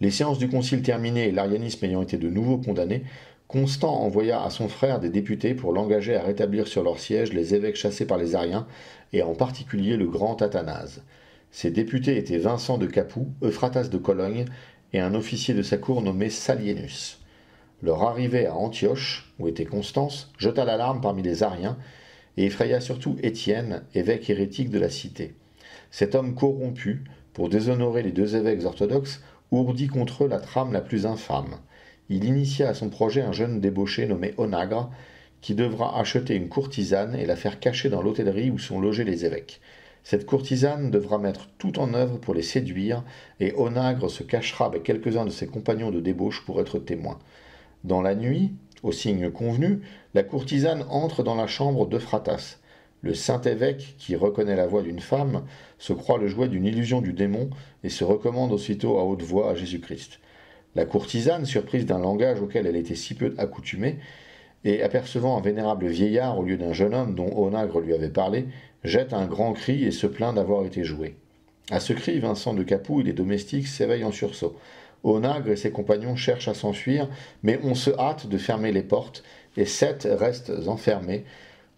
Les séances du concile terminées et l'arianisme ayant été de nouveau condamné, Constant envoya à son frère des députés pour l'engager à rétablir sur leur siège les évêques chassés par les Ariens, et en particulier le grand Athanase. Ces députés étaient Vincent de Capoue, Euphratas de Cologne et un officier de sa cour nommé Salienus. Leur arrivée à Antioche, où était Constance, jeta l'alarme parmi les Ariens et effraya surtout Étienne, évêque hérétique de la cité. Cet homme corrompu, pour déshonorer les deux évêques orthodoxes, ourdit contre eux la trame la plus infâme. Il initia à son projet un jeune débauché nommé Onagre, qui devra acheter une courtisane et la faire cacher dans l'hôtellerie où sont logés les évêques. Cette courtisane devra mettre tout en œuvre pour les séduire, et Onagre se cachera avec quelques-uns de ses compagnons de débauche pour être témoin. Dans la nuit, au signe convenu, la courtisane entre dans la chambre d'Euphratas. Le saint évêque, qui reconnaît la voix d'une femme, se croit le jouet d'une illusion du démon et se recommande aussitôt à haute voix à Jésus-Christ. La courtisane, surprise d'un langage auquel elle était si peu accoutumée, et apercevant un vénérable vieillard au lieu d'un jeune homme dont Onagre lui avait parlé, jette un grand cri et se plaint d'avoir été joué. À ce cri, Vincent de Capoue et les domestiques s'éveillent en sursaut. Onagre et ses compagnons cherchent à s'enfuir, mais on se hâte de fermer les portes, et 7 restent enfermés.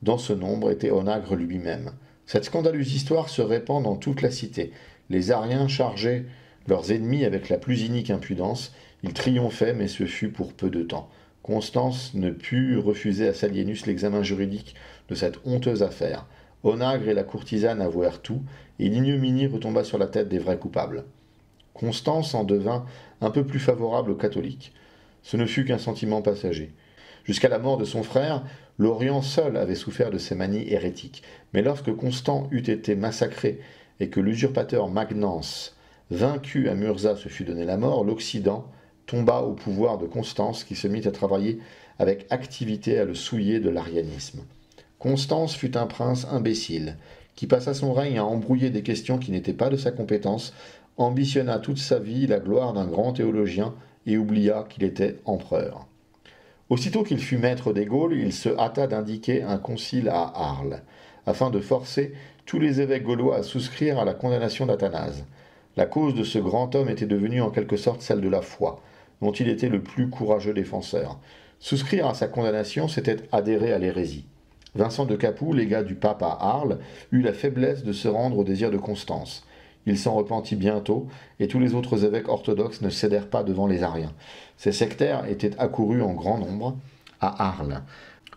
Dans ce nombre était Onagre lui-même. Cette scandaleuse histoire se répand dans toute la cité. Les Ariens chargeaient leurs ennemis avec la plus inique impudence. Ils triomphaient, mais ce fut pour peu de temps. Constance ne put refuser à Salienus l'examen juridique de cette honteuse affaire. Onagre et la courtisane avouèrent tout, et l'ignominie retomba sur la tête des vrais coupables. Constance en devint un peu plus favorable aux catholiques. Ce ne fut qu'un sentiment passager. Jusqu'à la mort de son frère, l'Orient seul avait souffert de ses manies hérétiques. Mais lorsque Constant eut été massacré et que l'usurpateur Magnance, vaincu à Mursa, se fut donné la mort, l'Occident tomba au pouvoir de Constance qui se mit à travailler avec activité à le souiller de l'arianisme. Constance fut un prince imbécile, qui passa son règne à embrouiller des questions qui n'étaient pas de sa compétence, ambitionna toute sa vie la gloire d'un grand théologien et oublia qu'il était empereur. Aussitôt qu'il fut maître des Gaules, il se hâta d'indiquer un concile à Arles, afin de forcer tous les évêques gaulois à souscrire à la condamnation d'Athanase. La cause de ce grand homme était devenue en quelque sorte celle de la foi, dont il était le plus courageux défenseur. Souscrire à sa condamnation, c'était adhérer à l'hérésie. Vincent de Capoue, légat du pape à Arles, eut la faiblesse de se rendre au désir de Constance. Il s'en repentit bientôt, et tous les autres évêques orthodoxes ne cédèrent pas devant les Ariens. Ces sectaires étaient accourus en grand nombre à Arles.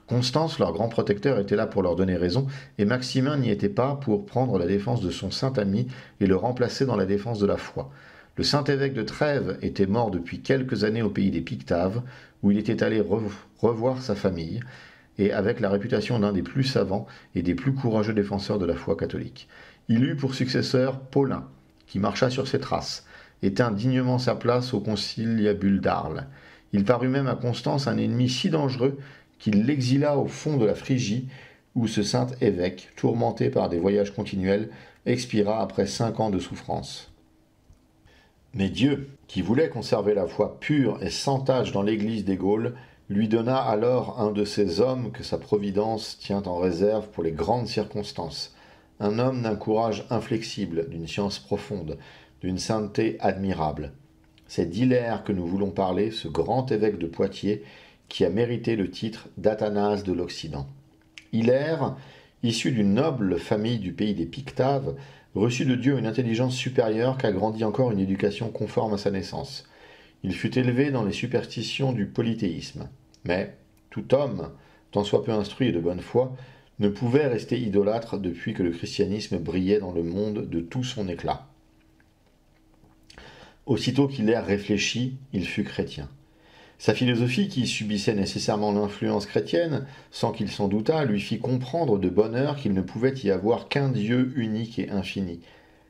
Constance, leur grand protecteur, était là pour leur donner raison, et Maximin n'y était pas pour prendre la défense de son saint ami et le remplacer dans la défense de la foi. Le saint évêque de Trèves était mort depuis quelques années au pays des Pictaves, où il était allé revoir sa famille, et avec la réputation d'un des plus savants et des plus courageux défenseurs de la foi catholique. Il eut pour successeur Paulin, qui marcha sur ses traces, et tint dignement sa place au conciliabule d'Arles. Il parut même à Constance un ennemi si dangereux qu'il l'exila au fond de la Phrygie, où ce saint évêque, tourmenté par des voyages continuels, expira après 5 ans de souffrance. Mais Dieu, qui voulait conserver la foi pure et sans tache dans l'Église des Gaules, lui donna alors un de ces hommes que sa providence tient en réserve pour les grandes circonstances, un homme d'un courage inflexible, d'une science profonde, d'une sainteté admirable. C'est d'Hilaire que nous voulons parler, ce grand évêque de Poitiers, qui a mérité le titre d'Athanase de l'Occident. Hilaire, issu d'une noble famille du pays des Pictaves, reçut de Dieu une intelligence supérieure qu'agrandit encore une éducation conforme à sa naissance. Il fut élevé dans les superstitions du polythéisme. Mais tout homme, tant soit peu instruit et de bonne foi, ne pouvait rester idolâtre depuis que le christianisme brillait dans le monde de tout son éclat. Aussitôt qu'Hilaire réfléchit, il fut chrétien. Sa philosophie, qui subissait nécessairement l'influence chrétienne, sans qu'il s'en doutât, lui fit comprendre de bonne heure qu'il ne pouvait y avoir qu'un Dieu unique et infini.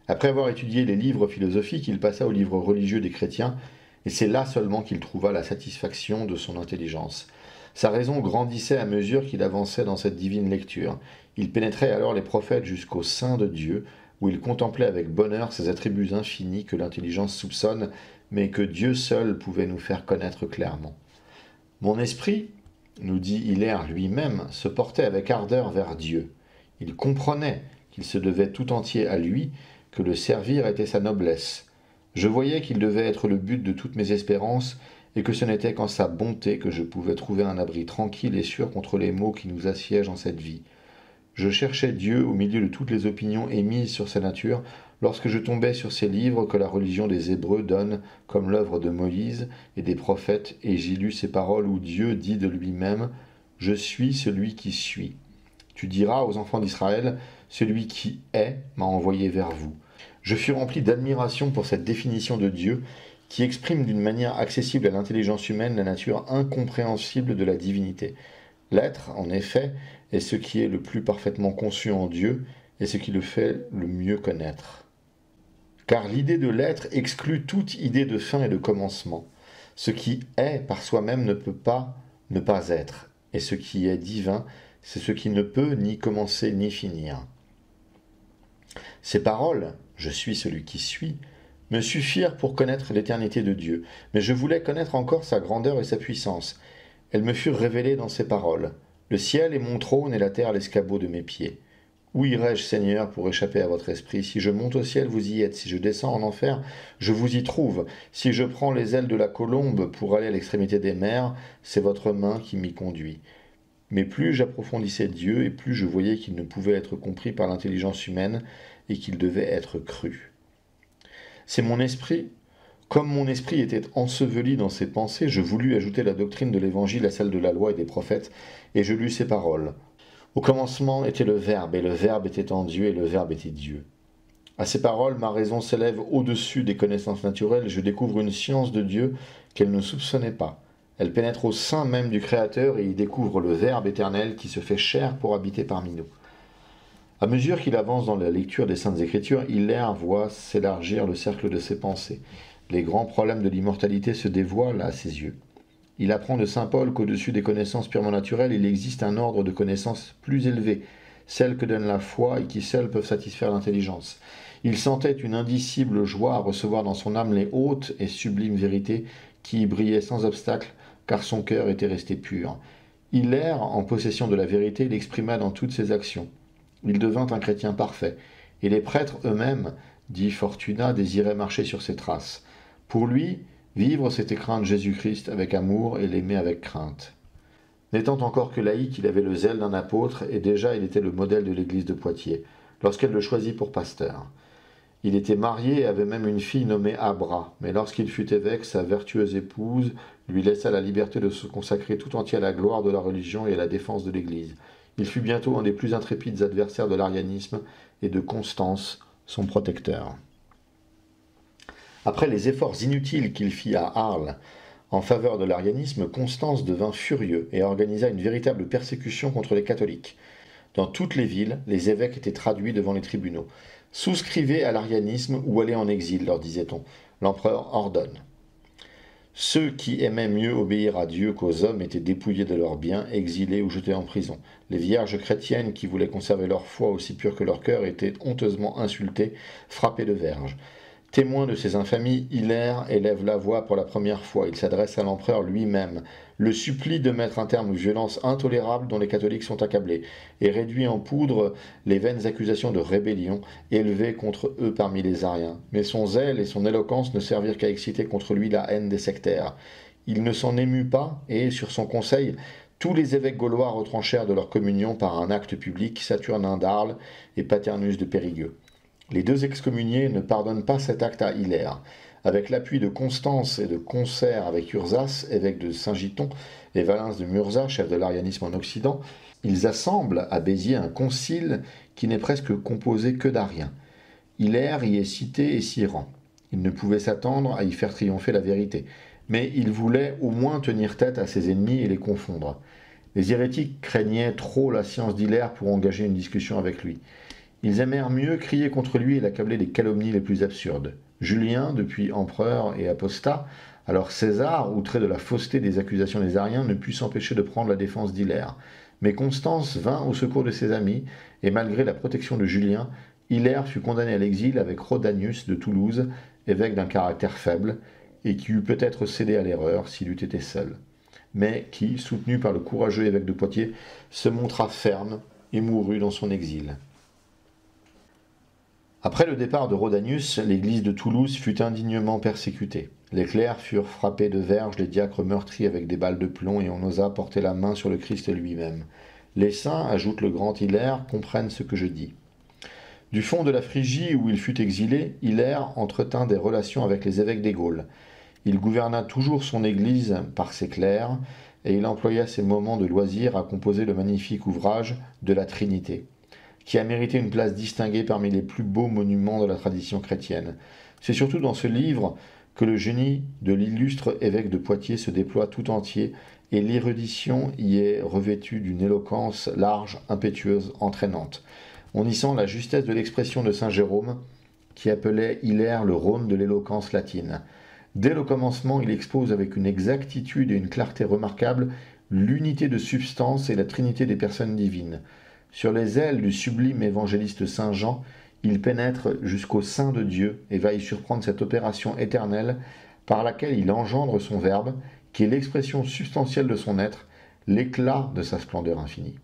Après avoir étudié les livres philosophiques, il passa aux livres religieux des chrétiens, et c'est là seulement qu'il trouva la satisfaction de son intelligence. Sa raison grandissait à mesure qu'il avançait dans cette divine lecture. Il pénétrait alors les prophètes jusqu'au sein de Dieu, où il contemplait avec bonheur ces attributs infinis que l'intelligence soupçonne, mais que Dieu seul pouvait nous faire connaître clairement. Mon esprit, nous dit Hilaire lui-même, se portait avec ardeur vers Dieu. Il comprenait qu'il se devait tout entier à lui, que le servir était sa noblesse. Je voyais qu'il devait être le but de toutes mes espérances, et que ce n'était qu'en sa bonté que je pouvais trouver un abri tranquille et sûr contre les maux qui nous assiègent en cette vie. Je cherchais Dieu au milieu de toutes les opinions émises sur sa nature, lorsque je tombais sur ces livres que la religion des Hébreux donne comme l'œuvre de Moïse et des prophètes, et j'y lus ces paroles où Dieu dit de lui-même « Je suis celui qui suis ». Tu diras aux enfants d'Israël « Celui qui est m'a envoyé vers vous ». Je fus rempli d'admiration pour cette définition de Dieu qui exprime d'une manière accessible à l'intelligence humaine la nature incompréhensible de la divinité. L'être, en effet, est ce qui est le plus parfaitement conçu en Dieu et ce qui le fait le mieux connaître. Car l'idée de l'être exclut toute idée de fin et de commencement. Ce qui est par soi-même ne peut pas ne pas être, et ce qui est divin, c'est ce qui ne peut ni commencer ni finir. Ces paroles, « Je suis celui qui suis », me suffirent pour connaître l'éternité de Dieu, mais je voulais connaître encore sa grandeur et sa puissance. Elles me furent révélées dans ces paroles. Le ciel est mon trône et la terre l'escabeau de mes pieds. Où irai-je, Seigneur, pour échapper à votre esprit? Si je monte au ciel, vous y êtes. Si je descends en enfer, je vous y trouve. Si je prends les ailes de la colombe pour aller à l'extrémité des mers, c'est votre main qui m'y conduit. Mais plus j'approfondissais Dieu, et plus je voyais qu'il ne pouvait être compris par l'intelligence humaine et qu'il devait être cru. C'est mon esprit. Comme mon esprit était enseveli dans ses pensées, je voulus ajouter la doctrine de l'Évangile à celle de la loi et des prophètes, et je lus ces paroles. Au commencement était le Verbe, et le Verbe était en Dieu, et le Verbe était Dieu. À ces paroles, ma raison s'élève au-dessus des connaissances naturelles, je découvre une science de Dieu qu'elle ne soupçonnait pas. Elle pénètre au sein même du Créateur et y découvre le Verbe éternel qui se fait chair pour habiter parmi nous. À mesure qu'il avance dans la lecture des Saintes Écritures, Hilaire voit s'élargir le cercle de ses pensées. Les grands problèmes de l'immortalité se dévoilent à ses yeux. Il apprend de saint Paul qu'au-dessus des connaissances purement naturelles, il existe un ordre de connaissances plus élevé, celles que donne la foi et qui seules peuvent satisfaire l'intelligence. Il sentait une indicible joie à recevoir dans son âme les hautes et sublimes vérités qui y brillaient sans obstacle, car son cœur était resté pur. Hilaire, en possession de la vérité, l'exprima dans toutes ses actions. Il devint un chrétien parfait, et les prêtres eux-mêmes, dit Fortunat, désiraient marcher sur ses traces. Pour lui, vivre, c'était craindre Jésus-Christ avec amour et l'aimer avec crainte. N'étant encore que laïc, il avait le zèle d'un apôtre, et déjà il était le modèle de l'église de Poitiers, lorsqu'elle le choisit pour pasteur. Il était marié et avait même une fille nommée Abra, mais lorsqu'il fut évêque, sa vertueuse épouse lui laissa la liberté de se consacrer tout entier à la gloire de la religion et à la défense de l'Église. Il fut bientôt un des plus intrépides adversaires de l'arianisme et de Constance, son protecteur. Après les efforts inutiles qu'il fit à Arles en faveur de l'arianisme, Constance devint furieux et organisa une véritable persécution contre les catholiques. Dans toutes les villes, les évêques étaient traduits devant les tribunaux. Souscrivez à l'arianisme ou allez en exil, leur disait-on. L'empereur ordonne. Ceux qui aimaient mieux obéir à Dieu qu'aux hommes étaient dépouillés de leurs biens, exilés ou jetés en prison. Les vierges chrétiennes qui voulaient conserver leur foi aussi pure que leur cœur étaient honteusement insultées, frappées de verges. Témoin de ces infamies, Hilaire élève la voix pour la première fois. Il s'adresse à l'empereur lui-même, le supplie de mettre un terme aux violences intolérables dont les catholiques sont accablés, et réduit en poudre les vaines accusations de rébellion élevées contre eux parmi les Ariens. Mais son zèle et son éloquence ne servirent qu'à exciter contre lui la haine des sectaires. Il ne s'en émut pas, et, sur son conseil, tous les évêques gaulois retranchèrent de leur communion par un acte public Saturnin d'Arles et Paternus de Périgueux. Les deux excommuniés ne pardonnent pas cet acte à Hilaire. Avec l'appui de Constance et de concert avec Ursas, évêque de Saint-Giton, et Valens de Mursa, chef de l'arianisme en Occident, ils assemblent à Béziers un concile qui n'est presque composé que d'ariens. Hilaire y est cité et s'y rend. Il ne pouvait s'attendre à y faire triompher la vérité, mais il voulait au moins tenir tête à ses ennemis et les confondre. Les hérétiques craignaient trop la science d'Hilaire pour engager une discussion avec lui. Ils aimèrent mieux crier contre lui et l'accabler des calomnies les plus absurdes. Julien, depuis empereur et apostat, alors César, outré de la fausseté des accusations des Ariens, ne put s'empêcher de prendre la défense d'Hilaire. Mais Constance vint au secours de ses amis, et malgré la protection de Julien, Hilaire fut condamné à l'exil avec Rodanius de Toulouse, évêque d'un caractère faible, et qui eût peut-être cédé à l'erreur s'il eût été seul, mais qui, soutenu par le courageux évêque de Poitiers, se montra ferme et mourut dans son exil. Après le départ de Rodanius, l'église de Toulouse fut indignement persécutée. Les clercs furent frappés de verges, les diacres meurtris avec des balles de plomb, et on osa porter la main sur le Christ lui-même. Les saints, ajoute le grand Hilaire, comprennent ce que je dis. Du fond de la Phrygie où il fut exilé, Hilaire entretint des relations avec les évêques des Gaules. Il gouverna toujours son église par ses clercs, et il employa ses moments de loisir à composer le magnifique ouvrage de la Trinité, qui a mérité une place distinguée parmi les plus beaux monuments de la tradition chrétienne. C'est surtout dans ce livre que le génie de l'illustre évêque de Poitiers se déploie tout entier, et l'érudition y est revêtue d'une éloquence large, impétueuse, entraînante. On y sent la justesse de l'expression de saint Jérôme, qui appelait Hilaire le Rhône de l'éloquence latine. Dès le commencement, il expose avec une exactitude et une clarté remarquables l'unité de substance et la trinité des personnes divines. Sur les ailes du sublime évangéliste saint Jean, il pénètre jusqu'au sein de Dieu et va y surprendre cette opération éternelle par laquelle il engendre son Verbe, qui est l'expression substantielle de son être, l'éclat de sa splendeur infinie.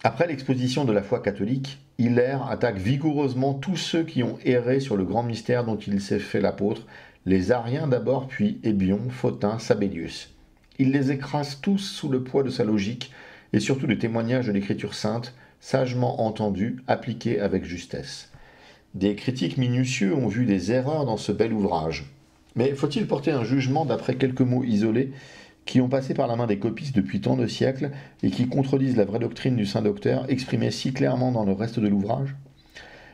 Après l'exposition de la foi catholique, Hilaire attaque vigoureusement tous ceux qui ont erré sur le grand mystère dont il s'est fait l'apôtre, les Ariens d'abord, puis Hébion, Photin, Sabellius. Il les écrase tous sous le poids de sa logique, et surtout des témoignages de l'Écriture sainte, sagement entendus, appliqués avec justesse. Des critiques minutieux ont vu des erreurs dans ce bel ouvrage. Mais faut-il porter un jugement d'après quelques mots isolés qui ont passé par la main des copistes depuis tant de siècles et qui contredisent la vraie doctrine du saint docteur exprimée si clairement dans le reste de l'ouvrage ?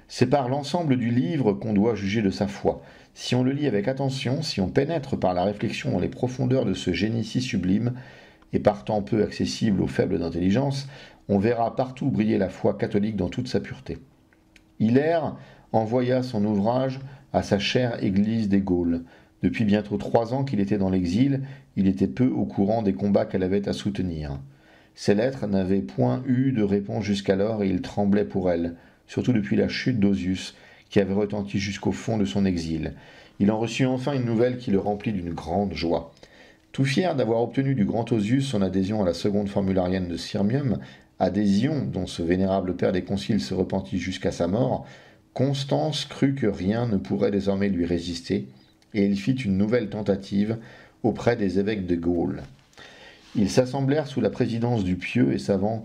C'est par l'ensemble du livre qu'on doit juger de sa foi. Si on le lit avec attention, si on pénètre par la réflexion dans les profondeurs de ce génie si sublime, et partant peu accessible aux faibles d'intelligence, on verra partout briller la foi catholique dans toute sa pureté. Hilaire envoya son ouvrage à sa chère église des Gaules. Depuis bientôt 3 ans qu'il était dans l'exil, il était peu au courant des combats qu'elle avait à soutenir. Ses lettres n'avaient point eu de réponse jusqu'alors et il tremblait pour elles, surtout depuis la chute d'Osius, qui avait retenti jusqu'au fond de son exil. Il en reçut enfin une nouvelle qui le remplit d'une grande joie. Tout fier d'avoir obtenu du grand Osius son adhésion à la seconde formularienne de Sirmium, adhésion dont ce vénérable père des conciles se repentit jusqu'à sa mort, Constance crut que rien ne pourrait désormais lui résister, et il fit une nouvelle tentative auprès des évêques de Gaulle. Ils s'assemblèrent sous la présidence du pieux et savant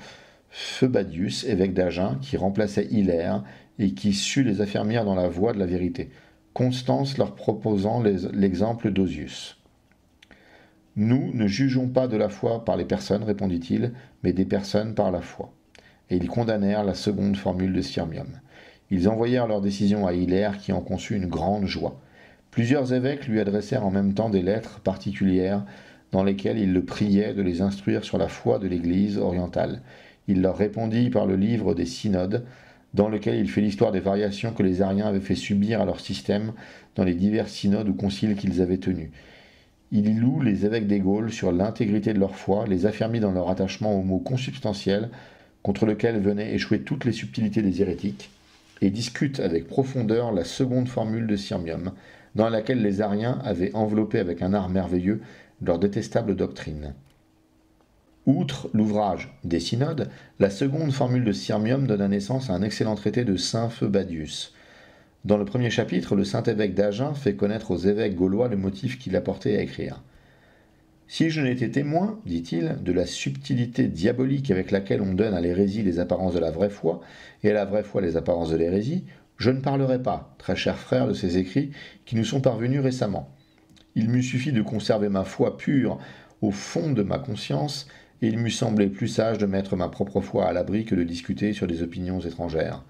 Pheubadius, évêque d'Agen, qui remplaçait Hilaire et qui sut les affermir dans la voie de la vérité, Constance leur proposant l'exemple d'Osius. « Nous ne jugeons pas de la foi par les personnes, répondit-il, mais des personnes par la foi. » Et ils condamnèrent la seconde formule de Sirmium. Ils envoyèrent leur décision à Hilaire, qui en conçut une grande joie. Plusieurs évêques lui adressèrent en même temps des lettres particulières dans lesquelles ils le priaient de les instruire sur la foi de l'Église orientale. Il leur répondit par le livre des synodes, dans lequel il fait l'histoire des variations que les Ariens avaient fait subir à leur système dans les divers synodes ou conciles qu'ils avaient tenus. Il y loue les évêques des Gaules sur l'intégrité de leur foi, les affermit dans leur attachement au mot consubstantiel, contre lequel venaient échouer toutes les subtilités des hérétiques, et discute avec profondeur la seconde formule de Sirmium, dans laquelle les Ariens avaient enveloppé avec un art merveilleux leur détestable doctrine. Outre l'ouvrage des synodes, la seconde formule de Sirmium donne naissance à un excellent traité de saint Pheubadius. Dans le premier chapitre, le saint évêque d'Agen fait connaître aux évêques gaulois le motif qui l'a porté à écrire. « Si je n'étais témoin, dit-il, de la subtilité diabolique avec laquelle on donne à l'hérésie les apparences de la vraie foi, et à la vraie foi les apparences de l'hérésie, je ne parlerais pas, très chers frères, de ces écrits qui nous sont parvenus récemment. Il m'eût suffi de conserver ma foi pure au fond de ma conscience, et il m'eût semblé plus sage de mettre ma propre foi à l'abri que de discuter sur des opinions étrangères.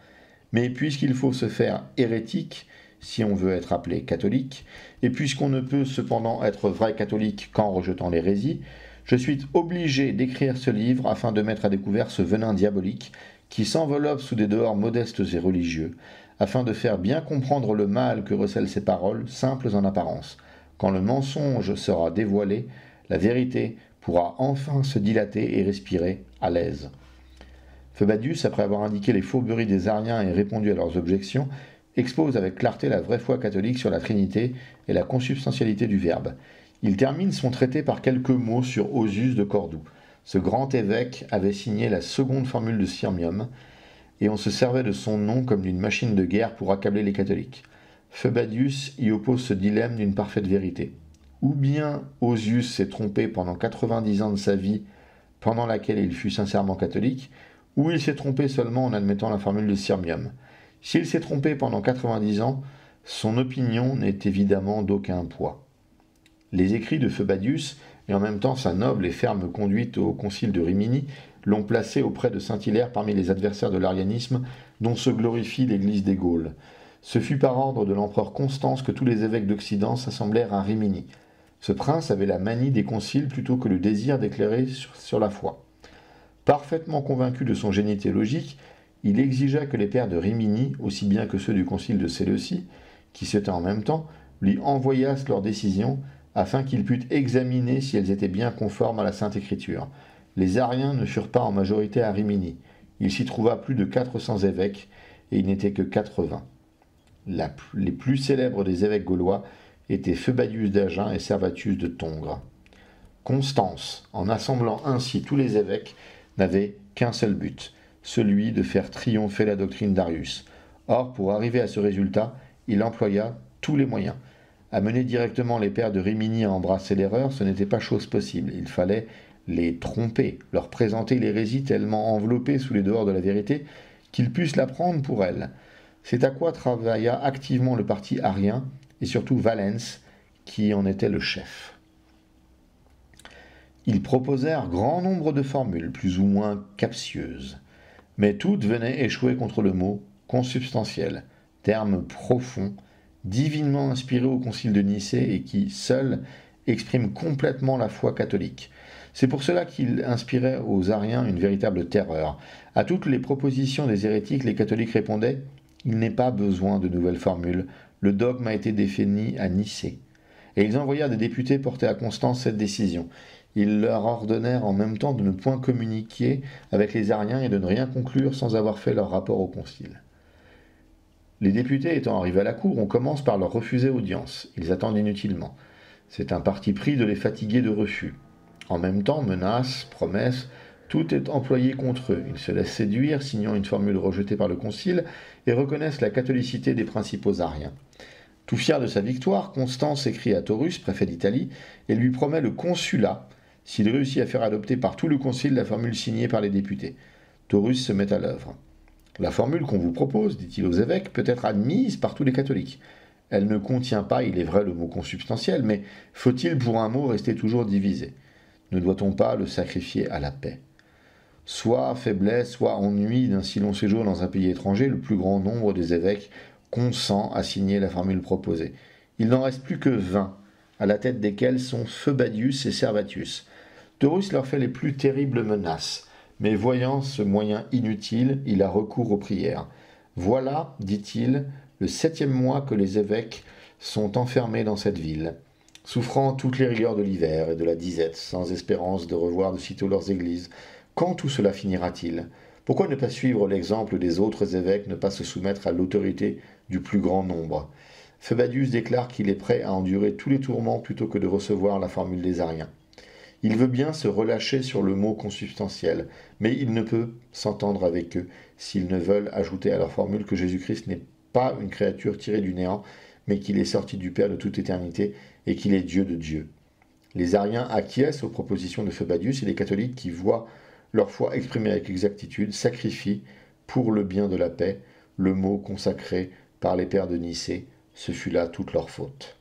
Mais puisqu'il faut se faire hérétique, si on veut être appelé catholique, et puisqu'on ne peut cependant être vrai catholique qu'en rejetant l'hérésie, je suis obligé d'écrire ce livre afin de mettre à découvert ce venin diabolique qui s'enveloppe sous des dehors modestes et religieux, afin de faire bien comprendre le mal que recèlent ces paroles, simples en apparence. Quand le mensonge sera dévoilé, la vérité pourra enfin se dilater et respirer à l'aise. Pheubadius, après avoir indiqué les fourberies des Ariens et répondu à leurs objections, expose avec clarté la vraie foi catholique sur la Trinité et la consubstantialité du Verbe. Il termine son traité par quelques mots sur Osius de Cordoue. Ce grand évêque avait signé la seconde formule de Sirmium, et on se servait de son nom comme d'une machine de guerre pour accabler les catholiques. Pheubadius y oppose ce dilemme d'une parfaite vérité. Ou bien Osius s'est trompé pendant 90 ans de sa vie, pendant laquelle il fut sincèrement catholique, ou il s'est trompé seulement en admettant la formule de Sirmium. S'il s'est trompé pendant 90 ans, son opinion n'est évidemment d'aucun poids. Les écrits de Pheubadius, et en même temps sa noble et ferme conduite au concile de Rimini, l'ont placé auprès de Saint-Hilaire parmi les adversaires de l'arianisme dont se glorifie l'Église des Gaules. Ce fut par ordre de l'empereur Constance que tous les évêques d'Occident s'assemblèrent à Rimini. Ce prince avait la manie des conciles plutôt que le désir d'éclairer sur la foi. Parfaitement convaincu de son génie théologique, il exigea que les pères de Rimini, aussi bien que ceux du concile de Séleucie, qui se tenaient en même temps, lui envoyassent leurs décisions afin qu'il pût examiner si elles étaient bien conformes à la Sainte Écriture. Les Ariens ne furent pas en majorité à Rimini. Il s'y trouva plus de 400 évêques, et il n'était que 80. Les plus célèbres des évêques gaulois étaient Pheubadius d'Agen et Servatius de Tongres. Constance, en assemblant ainsi tous les évêques, n'avait qu'un seul but, celui de faire triompher la doctrine d'Arius. Or, pour arriver à ce résultat, il employa tous les moyens. Amener directement les pères de Rimini à embrasser l'erreur, ce n'était pas chose possible. Il fallait les tromper, leur présenter l'hérésie tellement enveloppée sous les dehors de la vérité qu'ils puissent la prendre pour elle. C'est à quoi travailla activement le parti arien, et surtout Valens, qui en était le chef. Ils proposèrent grand nombre de formules, plus ou moins captieuses, mais toutes venaient échouer contre le mot consubstantiel, terme profond, divinement inspiré au concile de Nicée et qui, seul, exprime complètement la foi catholique. C'est pour cela qu'il inspirait aux Ariens une véritable terreur. À toutes les propositions des hérétiques, les catholiques répondaient « Il n'est pas besoin de nouvelles formules, le dogme a été défini à Nicée ». Et ils envoyèrent des députés porter à Constance cette décision. Ils leur ordonnèrent en même temps de ne point communiquer avec les Ariens et de ne rien conclure sans avoir fait leur rapport au concile. Les députés étant arrivés à la cour, on commence par leur refuser audience. Ils attendent inutilement. C'est un parti pris de les fatiguer de refus. En même temps, menaces, promesses, tout est employé contre eux. Ils se laissent séduire, signant une formule rejetée par le concile, et reconnaissent la catholicité des principaux ariens. Tout fier de sa victoire, Constance écrit à Taurus, préfet d'Italie, et lui promet le consulat s'il réussit à faire adopter par tout le concile la formule signée par les députés. Taurus se met à l'œuvre. La formule qu'on vous propose, dit-il aux évêques, peut être admise par tous les catholiques. Elle ne contient pas, il est vrai, le mot consubstantiel, mais faut-il pour un mot rester toujours divisé? Ne doit-on pas le sacrifier à la paix? Soit faiblesse, soit ennui d'un si long séjour dans un pays étranger, le plus grand nombre des évêques consent à signer la formule proposée. Il n'en reste plus que 20, à la tête desquels sont Phoebadius et Servatius. Taurus leur fait les plus terribles menaces, mais voyant ce moyen inutile, il a recours aux prières. Voilà, dit-il, le 7e mois que les évêques sont enfermés dans cette ville, souffrant toutes les rigueurs de l'hiver et de la disette, sans espérance de revoir de sitôt leurs églises. Quand tout cela finira-t-il? Pourquoi ne pas suivre l'exemple des autres évêques, ne pas se soumettre à l'autorité du plus grand nombre? Phoebadius déclare qu'il est prêt à endurer tous les tourments plutôt que de recevoir la formule des Ariens. Il veut bien se relâcher sur le mot consubstantiel, mais il ne peut s'entendre avec eux s'ils ne veulent ajouter à leur formule que Jésus-Christ n'est pas une créature tirée du néant, mais qu'il est sorti du Père de toute éternité et qu'il est Dieu de Dieu. Les Ariens acquiescent aux propositions de Phoebadius et les catholiques qui voient leur foi exprimée avec exactitude sacrifient pour le bien de la paix le mot consacré par les pères de Nicée. Ce fut là toute leur faute.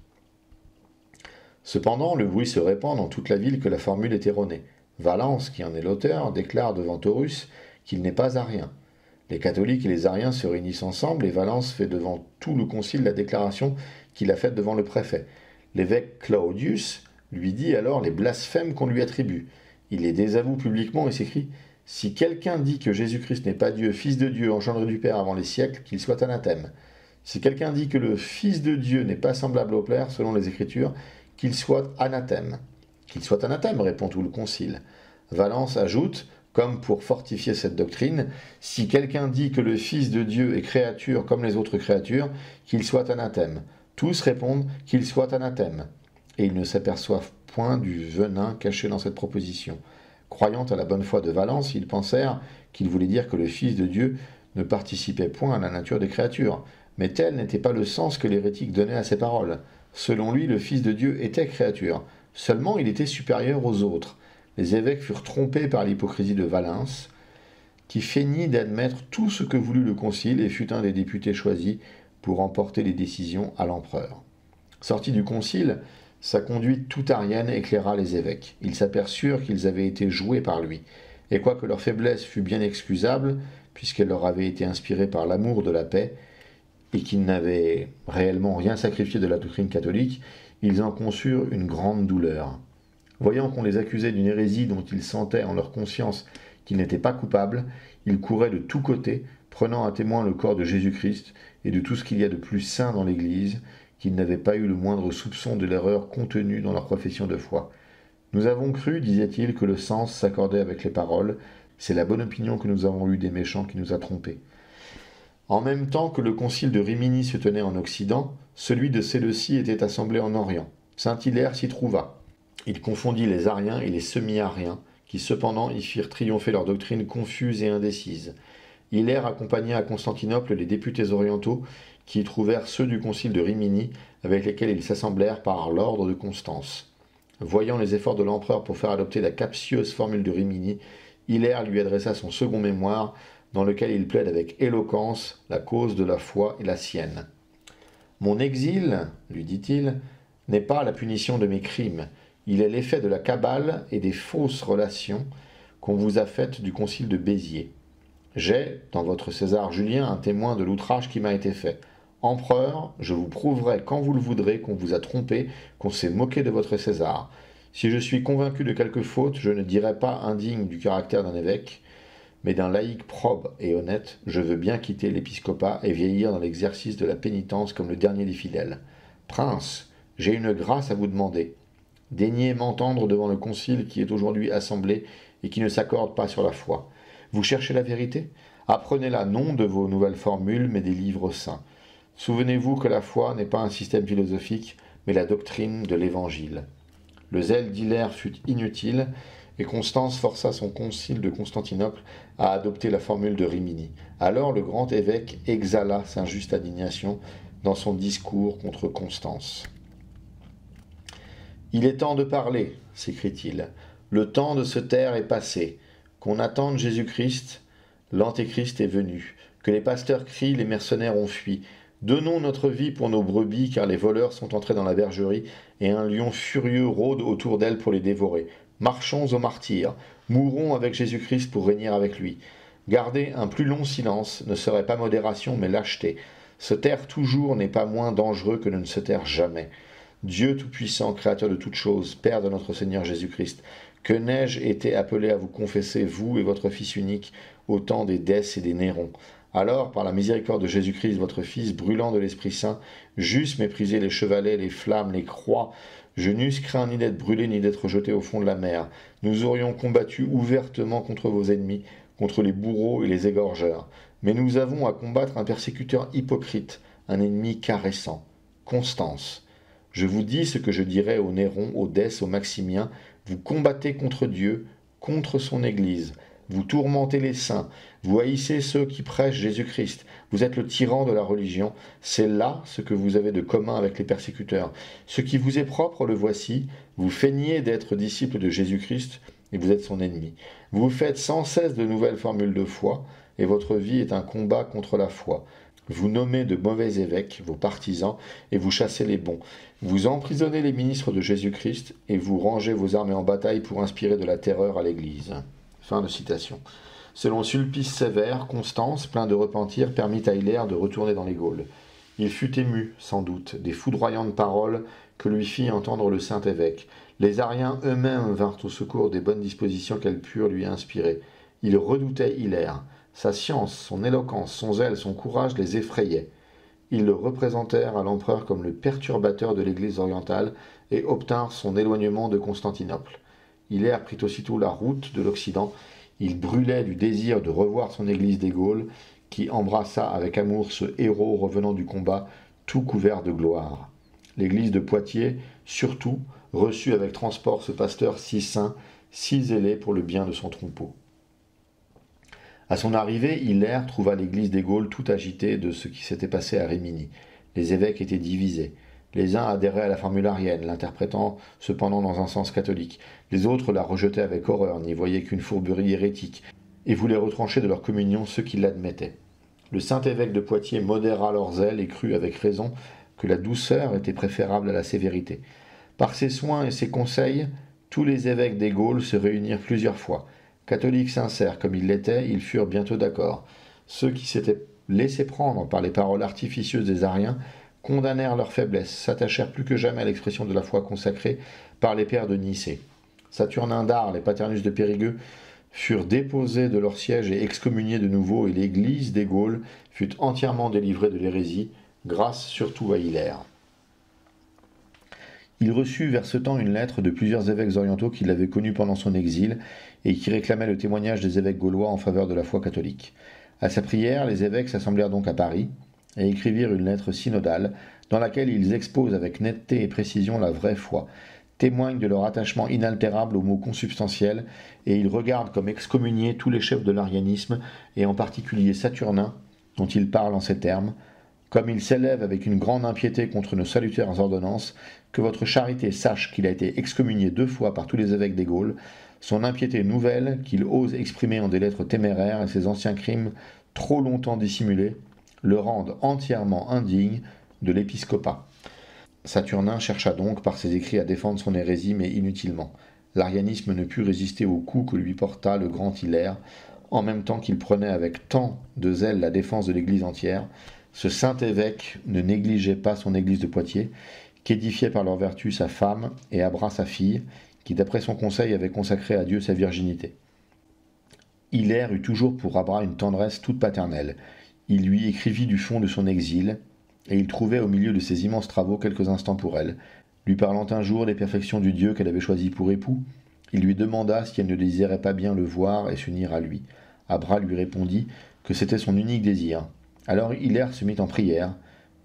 Cependant, le bruit se répand dans toute la ville que la formule est erronée. Valence, qui en est l'auteur, déclare devant Taurus qu'il n'est pas arien. Les catholiques et les ariens se réunissent ensemble et Valence fait devant tout le concile la déclaration qu'il a faite devant le préfet. L'évêque Claudius lui dit alors les blasphèmes qu'on lui attribue. Il les désavoue publiquement et s'écrie « Si quelqu'un dit que Jésus-Christ n'est pas Dieu, Fils de Dieu, engendré du Père avant les siècles, qu'il soit anathème. Si quelqu'un dit que le Fils de Dieu n'est pas semblable au Père, selon les Écritures, qu'il soit anathème. » Qu'il soit anathème, répond tout le concile. Valence ajoute, comme pour fortifier cette doctrine, si quelqu'un dit que le Fils de Dieu est créature comme les autres créatures, qu'il soit anathème. Tous répondent qu'il soit anathème. Et ils ne s'aperçoivent point du venin caché dans cette proposition. Croyant à la bonne foi de Valence, ils pensèrent qu'il voulait dire que le Fils de Dieu ne participait point à la nature des créatures. Mais tel n'était pas le sens que l'hérétique donnait à ces paroles. Selon lui, le Fils de Dieu était créature. Seulement, il était supérieur aux autres. Les évêques furent trompés par l'hypocrisie de Valens, qui feignit d'admettre tout ce que voulut le concile et fut un des députés choisis pour emporter les décisions à l'empereur. Sorti du concile, sa conduite tout arienne éclaira les évêques. Ils s'aperçurent qu'ils avaient été joués par lui, et quoique leur faiblesse fût bien excusable, puisqu'elle leur avait été inspirée par l'amour de la paix, et qu'ils n'avaient réellement rien sacrifié de la doctrine catholique, ils en conçurent une grande douleur. Voyant qu'on les accusait d'une hérésie dont ils sentaient en leur conscience qu'ils n'étaient pas coupables, ils couraient de tous côtés, prenant à témoin le corps de Jésus-Christ et de tout ce qu'il y a de plus saint dans l'Église, qu'ils n'avaient pas eu le moindre soupçon de l'erreur contenue dans leur profession de foi. Nous avons cru, disait-il, que le sens s'accordait avec les paroles, c'est la bonne opinion que nous avons eue des méchants qui nous a trompés. En même temps que le concile de Rimini se tenait en Occident, celui de Séleucie était assemblé en Orient. Saint-Hilaire s'y trouva. Il confondit les ariens et les semi-ariens, qui cependant y firent triompher leur doctrine confuse et indécise. Hilaire accompagna à Constantinople les députés orientaux qui y trouvèrent ceux du concile de Rimini, avec lesquels ils s'assemblèrent par l'ordre de Constance. Voyant les efforts de l'empereur pour faire adopter la captieuse formule de Rimini, Hilaire lui adressa son second mémoire, dans lequel il plaide avec éloquence la cause de la foi et la sienne. « Mon exil, lui dit-il, n'est pas la punition de mes crimes, il est l'effet de la cabale et des fausses relations qu'on vous a faites du concile de Béziers. J'ai, dans votre César Julien, un témoin de l'outrage qui m'a été fait. Empereur, je vous prouverai quand vous le voudrez qu'on vous a trompé, qu'on s'est moqué de votre César. Si je suis convaincu de quelque faute, je ne dirai pas indigne du caractère d'un évêque, mais d'un laïc probe et honnête, je veux bien quitter l'épiscopat et vieillir dans l'exercice de la pénitence comme le dernier des fidèles. Prince, j'ai une grâce à vous demander. Daignez m'entendre devant le concile qui est aujourd'hui assemblé et qui ne s'accorde pas sur la foi. Vous cherchez la vérité? Apprenez-la non de vos nouvelles formules, mais des livres saints. Souvenez-vous que la foi n'est pas un système philosophique, mais la doctrine de l'Évangile. Le zèle d'Hilaire fut inutile, et Constance força son concile de Constantinople à adopter la formule de Rimini. Alors le grand évêque exhala sa juste indignation dans son discours contre Constance. « Il est temps de parler, s'écrie-t-il. Le temps de se taire est passé. Qu'on attende Jésus-Christ, l'Antéchrist est venu. Que les pasteurs crient, les mercenaires ont fui. Donnons notre vie pour nos brebis, car les voleurs sont entrés dans la bergerie, et un lion furieux rôde autour d'elles pour les dévorer. Marchons aux martyrs, mourons avec Jésus-Christ pour régner avec lui. Garder un plus long silence ne serait pas modération, mais lâcheté. Se taire toujours n'est pas moins dangereux que de ne se taire jamais. Dieu Tout-Puissant, Créateur de toutes choses, Père de notre Seigneur Jésus-Christ, que n'ai-je été appelé à vous confesser, vous et votre Fils unique, au temps des Dès et des Nérons. Alors, par la miséricorde de Jésus-Christ, votre Fils, brûlant de l'Esprit Saint, j'eusse méprisé les chevalets, les flammes, les croix. Je n'eusse craint ni d'être brûlé, ni d'être jeté au fond de la mer. Nous aurions combattu ouvertement contre vos ennemis, contre les bourreaux et les égorgeurs. Mais nous avons à combattre un persécuteur hypocrite, un ennemi caressant. Constance. Je vous dis ce que je dirai aux Nérons, aux Dès, aux Maximiens. Vous combattez contre Dieu, contre son Église. Vous tourmentez les saints, vous haïssez ceux qui prêchent Jésus-Christ, vous êtes le tyran de la religion, c'est là ce que vous avez de commun avec les persécuteurs. Ce qui vous est propre, le voici, vous feignez d'être disciples de Jésus-Christ et vous êtes son ennemi. Vous faites sans cesse de nouvelles formules de foi et votre vie est un combat contre la foi. Vous nommez de mauvais évêques, vos partisans, et vous chassez les bons. Vous emprisonnez les ministres de Jésus-Christ et vous rangez vos armées en bataille pour inspirer de la terreur à l'Église. Fin de citation. Selon Sulpice Sévère, Constance, plein de repentir, permit à Hilaire de retourner dans les Gaules. Il fut ému, sans doute, des foudroyantes paroles que lui fit entendre le saint évêque. Les Ariens eux-mêmes vinrent au secours des bonnes dispositions qu'elles purent lui inspirer. Ils redoutaient Hilaire. Sa science, son éloquence, son zèle, son courage les effrayaient. Ils le représentèrent à l'empereur comme le perturbateur de l'Église orientale et obtinrent son éloignement de Constantinople. Hilaire prit aussitôt la route de l'Occident. Il brûlait du désir de revoir son Église des Gaules, qui embrassa avec amour ce héros revenant du combat, tout couvert de gloire. L'Église de Poitiers, surtout, reçut avec transport ce pasteur si saint, si zélé pour le bien de son troupeau. À son arrivée, Hilaire trouva l'Église des Gaules tout agitée de ce qui s'était passé à Rimini. Les évêques étaient divisés. Les uns adhéraient à la formule arienne, l'interprétant cependant dans un sens catholique. Les autres la rejetaient avec horreur, n'y voyaient qu'une fourberie hérétique, et voulaient retrancher de leur communion ceux qui l'admettaient. Le saint évêque de Poitiers modéra leur zèle et crut avec raison que la douceur était préférable à la sévérité. Par ses soins et ses conseils, tous les évêques des Gaules se réunirent plusieurs fois. Catholiques sincères comme ils l'étaient, ils furent bientôt d'accord. Ceux qui s'étaient laissés prendre par les paroles artificieuses des Ariens condamnèrent leur faiblesse, s'attachèrent plus que jamais à l'expression de la foi consacrée par les pères de Nicée. Saturnin d'Arles et Paternus de Périgueux furent déposés de leur siège et excommuniés de nouveau, et l'Église des Gaules fut entièrement délivrée de l'hérésie, grâce surtout à Hilaire. Il reçut vers ce temps une lettre de plusieurs évêques orientaux qui l'avaient connu pendant son exil et qui réclamaient le témoignage des évêques gaulois en faveur de la foi catholique. À sa prière, les évêques s'assemblèrent donc à Paris et écrivirent une lettre synodale dans laquelle ils exposent avec netteté et précision la vraie foi, témoignent de leur attachement inaltérable aux mots consubstantiels, et ils regardent comme excommuniés tous les chefs de l'arianisme, et en particulier Saturnin, dont ils parlent en ces termes: « Comme il s'élève avec une grande impiété contre nos salutaires ordonnances, que votre charité sache qu'il a été excommunié 2 fois par tous les évêques des Gaules, son impiété nouvelle qu'il ose exprimer en des lettres téméraires et ses anciens crimes trop longtemps dissimulés, le rendent entièrement indigne de l'épiscopat. » Saturnin chercha donc par ses écrits à défendre son hérésie, mais inutilement. L'arianisme ne put résister au coup que lui porta le grand Hilaire, en même temps qu'il prenait avec tant de zèle la défense de l'Église entière. Ce saint évêque ne négligeait pas son Église de Poitiers, qu'édifiait par leur vertu sa femme et Abra sa fille, qui d'après son conseil avait consacré à Dieu sa virginité. Hilaire eut toujours pour Abra une tendresse toute paternelle. Il lui écrivit du fond de son exil, et il trouvait au milieu de ses immenses travaux quelques instants pour elle. Lui parlant un jour des perfections du Dieu qu'elle avait choisi pour époux, il lui demanda si elle ne désirait pas bien le voir et s'unir à lui. Abra lui répondit que c'était son unique désir. Alors Hilaire se mit en prière,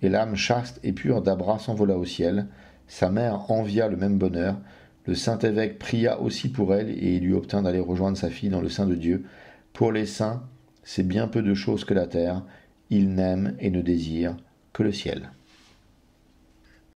et l'âme chaste et pure d'Abra s'envola au ciel. Sa mère envia le même bonheur. Le saint évêque pria aussi pour elle, et il lui obtint d'aller rejoindre sa fille dans le sein de Dieu. Pour les saints, c'est bien peu de choses que la terre. Ils n'aiment et ne désirent que le ciel.